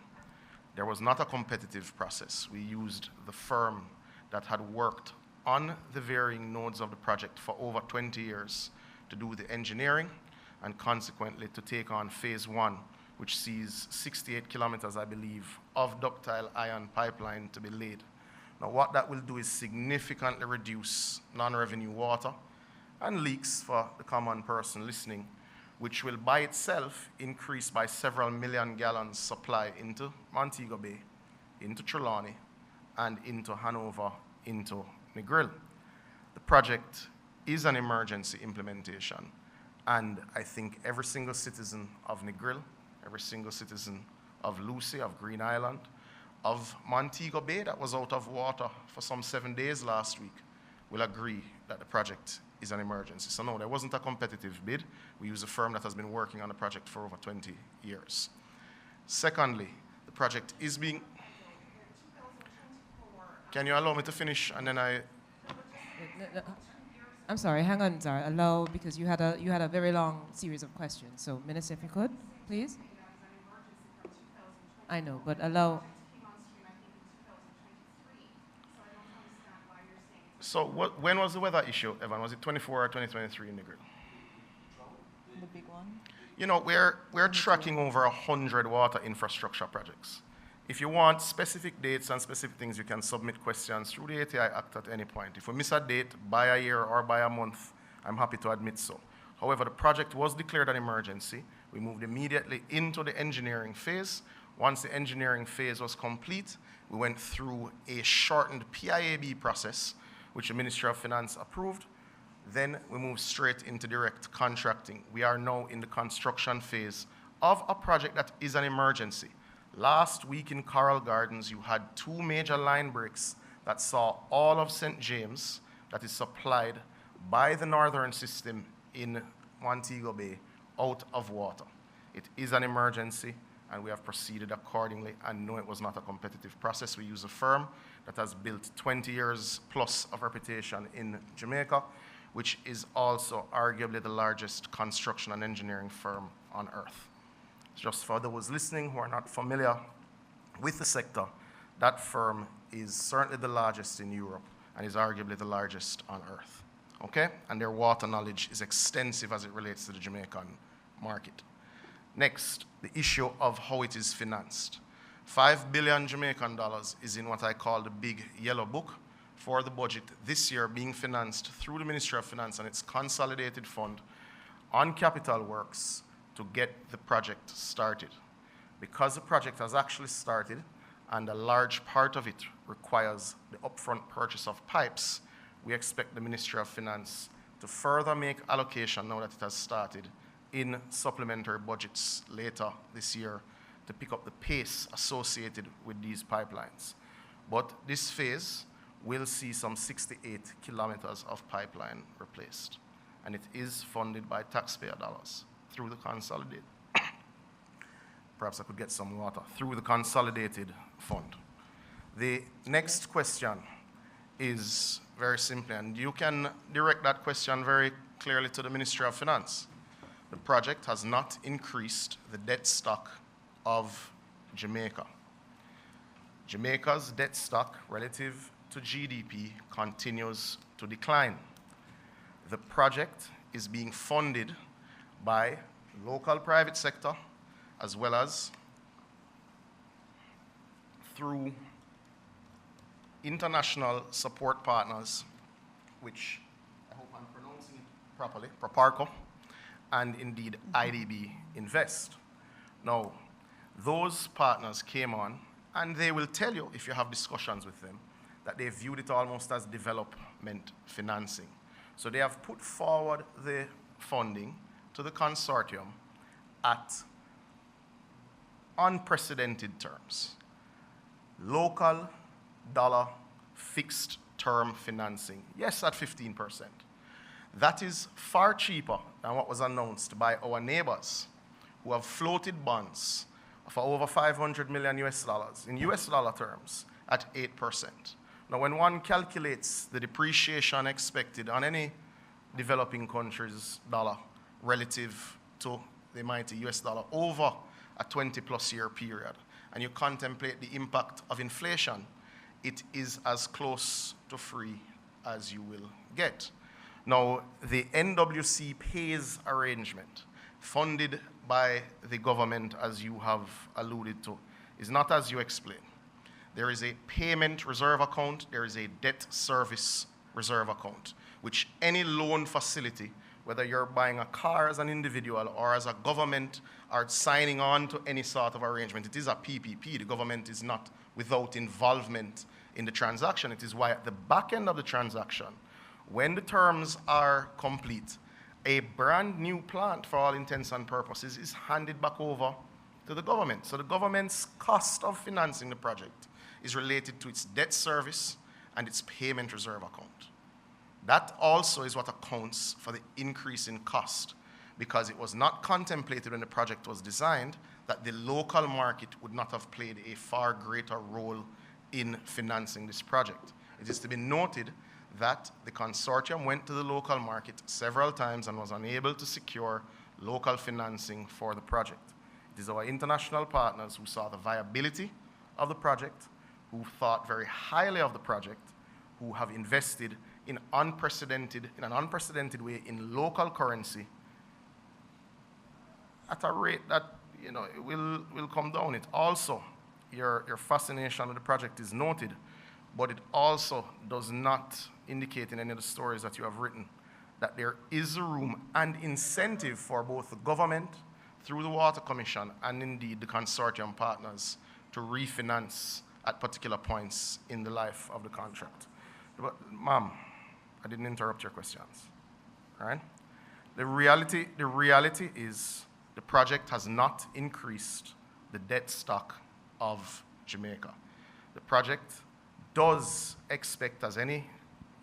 There was not a competitive process. We used the firm that had worked on the varying nodes of the project for over 20 years to do the engineering and consequently to take on phase 1, which sees 68 kilometers, I believe, of ductile iron pipeline to be laid. Now, what that will do is significantly reduce non-revenue water and leaks for the common person listening, which will by itself increase by several million gallons supply into Montego Bay, into Trelawney, and into Hanover, into Negril. The project is an emergency implementation, and I think every single citizen of Negril, every single citizen of Lucy, of Green Island, of Montego Bay that was out of water for some 7 days last week will agree that the project is an emergency. So no, there wasn't a competitive bid. We use a firm that has been working on the project for over 20 years. Secondly, the project is being... Can you allow me to finish and then I'm sorry, hang on, Zara. Allow, because you had a very long series of questions. So, Minister, if you could, please. I know, but allow... So when was the weather issue, Evan? Was it 24 or 2023 in the grid? The big one? You know, we're tracking over 100 water infrastructure projects. If you want specific dates and specific things, you can submit questions through the ATI Act at any point. If we miss a date by a year or by a month, I'm happy to admit so. However, the project was declared an emergency. We moved immediately into the engineering phase. Once the engineering phase was complete, we went through a shortened PIAB process, which the Ministry of Finance approved. Then we moved straight into direct contracting. We are now in the construction phase of a project that is an emergency. Last week in Coral Gardens, you had 2 major line breaks that saw all of St. James, that is supplied by the northern system in Montego Bay, out of water. It is an emergency, and we have proceeded accordingly. And no, it was not a competitive process. We use a firm that has built 20 years plus of reputation in Jamaica, which is also arguably the largest construction and engineering firm on earth. Just for those listening who are not familiar with the sector, that firm is certainly the largest in Europe and is arguably the largest on earth. Okay? And their water knowledge is extensive as it relates to the Jamaican market. Next, the issue of how it is financed. 5 billion Jamaican dollars is in what I call the big yellow book for the budget this year, being financed through the Ministry of Finance and its consolidated fund on capital works to get the project started. Because the project has actually started and a large part of it requires the upfront purchase of pipes, we expect the Ministry of Finance to further make allocation now that it has started in supplementary budgets later this year to pick up the pace associated with these pipelines. But this phase will see some 68 kilometers of pipeline replaced, and it is funded by taxpayer dollars through the consolidated. Perhaps I could get some water. Through the consolidated fund. The next question is very simple, and you can direct that question very clearly to the Ministry of Finance. The project has not increased the debt stock of Jamaica. Jamaica's debt stock relative to GDP continues to decline. The project is being funded by local private sector as well as through international support partners, which I hope I'm pronouncing it properly, Proparco, and indeed IDB Invest. Now, those partners came on, and they will tell you, if you have discussions with them, that they viewed it almost as development financing. So they have put forward the funding to the consortium at unprecedented terms. Local dollar fixed term financing, yes, at 15%. That is far cheaper than what was announced by our neighbors who have floated bonds for over 500 million US dollars, in US dollar terms, at 8%. Now, when one calculates the depreciation expected on any developing country's dollar relative to the mighty US dollar over a 20-plus year period, and you contemplate the impact of inflation, it is as close to free as you will get. Now, the NWC pays arrangement, funded by the government, as you have alluded to, is not as you explain. There is a payment reserve account, there is a debt service reserve account, which any loan facility, whether you're buying a car as an individual or as a government, are signing on to any sort of arrangement. It is a PPP. The government is not without involvement in the transaction. It is why at the back end of the transaction, when the terms are complete, a brand new plant, for all intents and purposes, is handed back over to the government. So the government's cost of financing the project is related to its debt service and its payment reserve account. That also is what accounts for the increase in cost, because it was not contemplated when the project was designed that the local market would not have played a far greater role in financing this project. It is to be noted that the consortium went to the local market several times and was unable to secure local financing for the project. It is our international partners who saw the viability of the project, who thought very highly of the project, who have invested in an unprecedented way in local currency at a rate that it will come down. It also, your fascination with the project is noted, but it also does not indicate in any of the stories that you have written that there is room and incentive for both the government through the Water Commission and indeed the consortium partners to refinance at particular points in the life of the contract. But, ma'am, I didn't interrupt your questions, all right? The reality is the project has not increased the debt stock of Jamaica. The project does expect, as any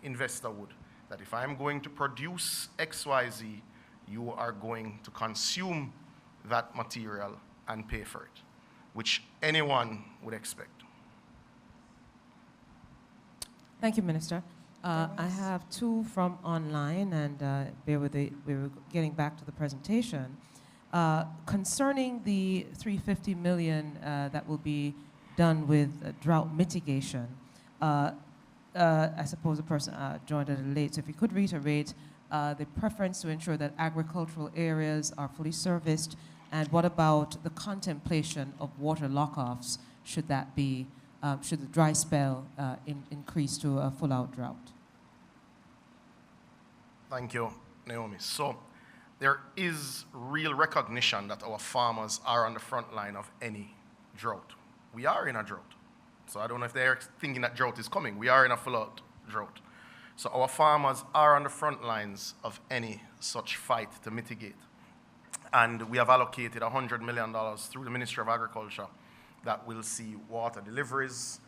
investor would, that if I'm going to produce XYZ, you are going to consume that material and pay for it, which anyone would expect. Thank you, Minister. I have two from online, and bear with it, we were getting back to the presentation. Concerning the $350 million that will be done with drought mitigation, I suppose the person joined a little late, so if you could reiterate the preference to ensure that agricultural areas are fully serviced, and what about the contemplation of water lockoffs should that be, should the dry spell increase to a full-out drought? Thank you, Naomi. So there is real recognition that our farmers are on the front line of any drought. We are in a drought. So I don't know if they're thinking that drought is coming. We are in a full-out drought. So our farmers are on the front lines of any such fight to mitigate. And we have allocated $100 million through the Ministry of Agriculture that will see water deliveries,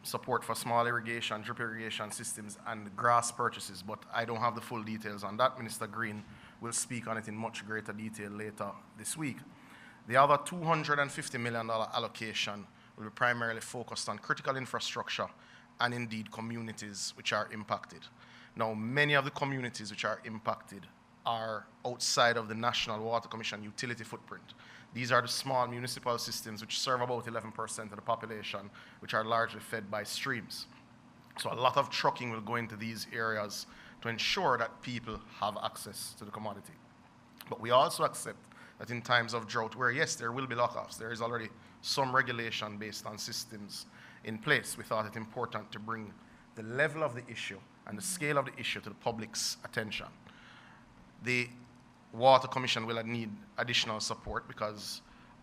support for small irrigation, drip irrigation systems, and grass purchases. But I don't have the full details on that. Minister Green will speak on it in much greater detail later this week. The other $250 million allocation will be primarily focused on critical infrastructure and indeed communities which are impacted. Now, many of the communities which are impacted are outside of the National Water Commission utility footprint. These are the small municipal systems which serve about 11% of the population, which are largely fed by streams. So a lot of trucking will go into these areas to ensure that people have access to the commodity. But we also accept that in times of drought, where yes, there will be lockoffs, there is already some regulation based on systems in place. We thought it important to bring the level of the issue and the scale of the issue to the public's attention. The Water Commission will need additional support because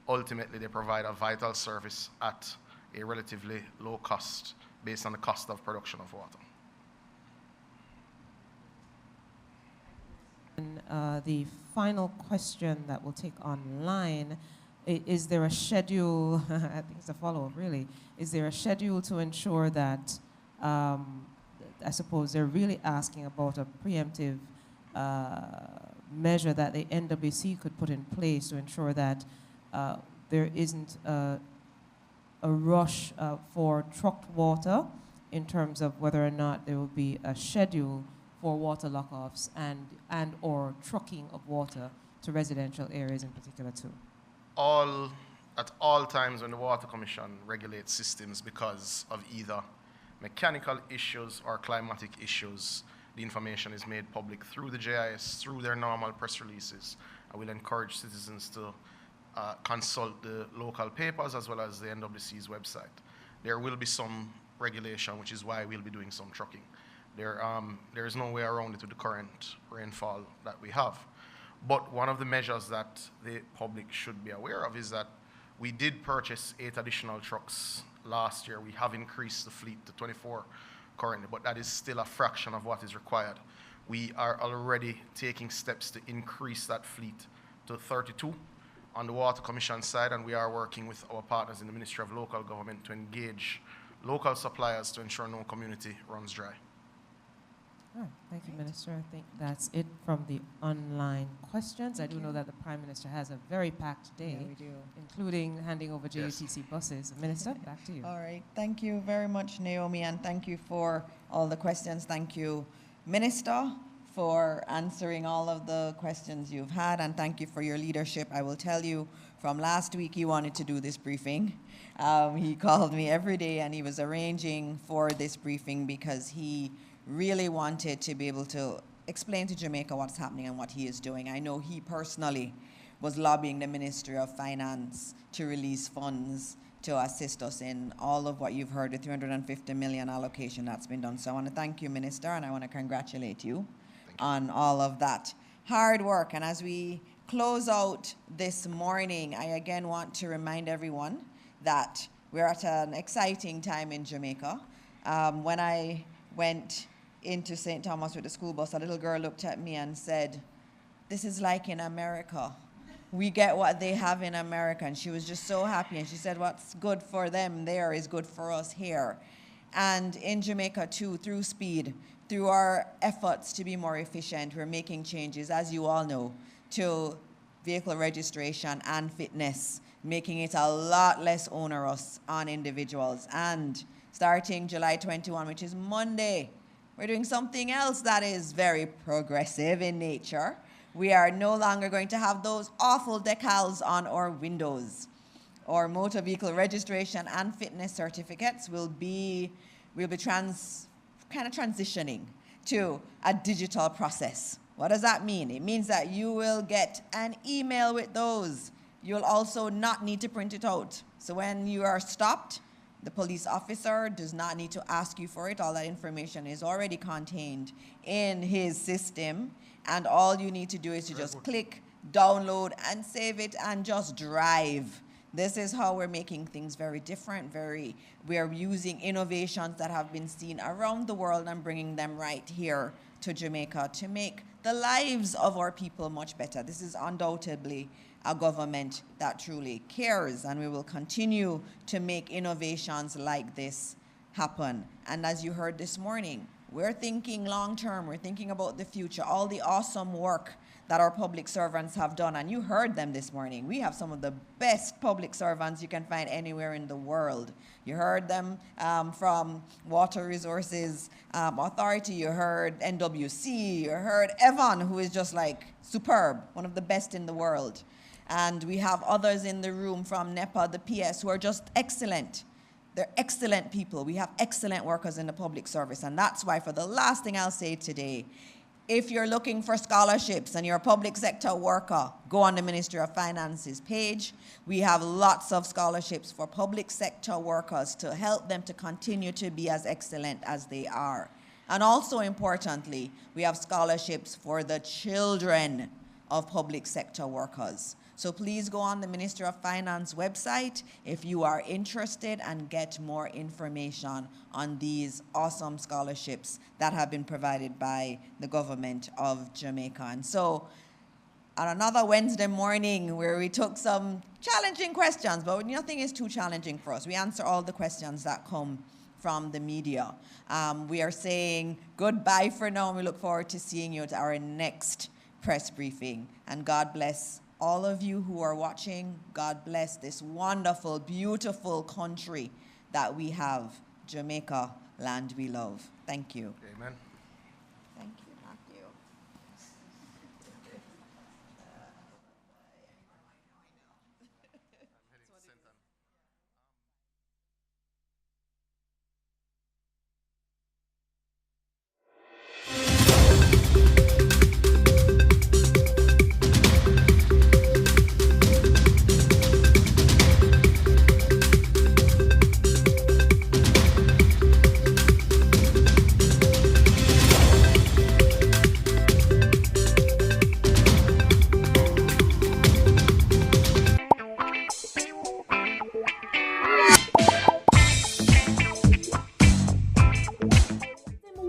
ultimately they provide a vital service at a relatively low cost based on the cost of production of water. And the final question that we'll take online, is there a schedule, I think it's a follow-up really, is there a schedule to ensure that, I suppose they're really asking about a preemptive measure that the NWC could put in place to ensure that there isn't a rush for trucked water in terms of whether or not there will be a schedule for water lockoffs and or trucking of water to residential areas in particular too? At all times when the Water Commission regulates systems because of either mechanical issues or climatic issues, the information is made public through the JIS, through their normal press releases. I will encourage citizens to consult the local papers as well as the NWC's website. There will be some regulation, which is why we'll be doing some trucking. There is no way around it with the current rainfall that we have. But one of the measures that the public should be aware of is that we did purchase 8 additional trucks last year. We have increased the fleet to 24 currently, but that is still a fraction of what is required. We are already taking steps to increase that fleet to 32 on the Water Commission side, and we are working with our partners in the Ministry of Local Government to engage local suppliers to ensure no community runs dry. All right, thank you, Minister. I think that's it from the online questions. I do know that the Prime Minister has a very packed day, Yeah, we do. including handing over JUTC buses. Minister, back to you. All right, thank you very much, Naomi, and thank you for all the questions. Thank you, Minister, for answering all of the questions you've had, and thank you for your leadership. I will tell you, from last week, he wanted to do this briefing. He called me every day, and he was arranging for this briefing because he really wanted to be able to explain to Jamaica what's happening and what he is doing. I know he personally was lobbying the Ministry of Finance to release funds to assist us in all of what you've heard, the 350 million allocation that's been done. So I want to thank you, Minister, and I want to congratulate you on all of that hard work. And as we close out this morning, I again want to remind everyone that we're at an exciting time in Jamaica. When I went into St. Thomas with the school bus, a little girl looked at me and said, "This is like in America. We get what they have in America." And she was just so happy. And she said, what's good for them there is good for us here. And in Jamaica too, through speed, through our efforts to be more efficient, we're making changes, as you all know, to vehicle registration and fitness, making it a lot less onerous on individuals. And starting July 21, which is Monday, we're doing something else that is very progressive in nature. We are no longer going to have those awful decals on our windows. Our motor vehicle registration and fitness certificates will be transitioning to a digital process. What does that mean? It means that you will get an email with those. You'll also not need to print it out. So when you are stopped, the police officer does not need to ask you for it. All that information is already contained in his system. And all you need to do is to just click, download, and save it, and just drive. This is how we're making things very different. We are using innovations that have been seen around the world and bringing them right here to Jamaica to make the lives of our people much better. This is undoubtedly a government that truly cares, and we will continue to make innovations like this happen. And as you heard this morning, we're thinking long term, we're thinking about the future, all the awesome work that our public servants have done, and you heard them this morning. We have some of the best public servants you can find anywhere in the world. You heard them from Water Resources Authority, you heard NWC, you heard Evan, who is just like superb, one of the best in the world. And we have others in the room from NEPA, the PS, who are just excellent. They're excellent people. We have excellent workers in the public service. And that's why, for the last thing I'll say today, if you're looking for scholarships and you're a public sector worker, go on the Ministry of Finance's page. We have lots of scholarships for public sector workers to help them to continue to be as excellent as they are. And also importantly, we have scholarships for the children of public sector workers. So please go on the Ministry of Finance website if you are interested and get more information on these awesome scholarships that have been provided by the government of Jamaica. And so on another Wednesday morning where we took some challenging questions, but nothing is too challenging for us. We answer all the questions that come from the media. We are saying goodbye for now, and we look forward to seeing you at our next press briefing. And God bless all of you who are watching. God bless this wonderful, beautiful country that we have, Jamaica, land we love. Thank you. Amen. Thank you, Matthew.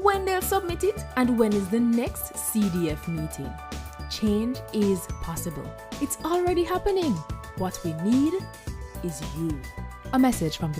When they'll submit it, and when is the next CDF meeting? Change is possible. It's already happening. What we need is you. A message from the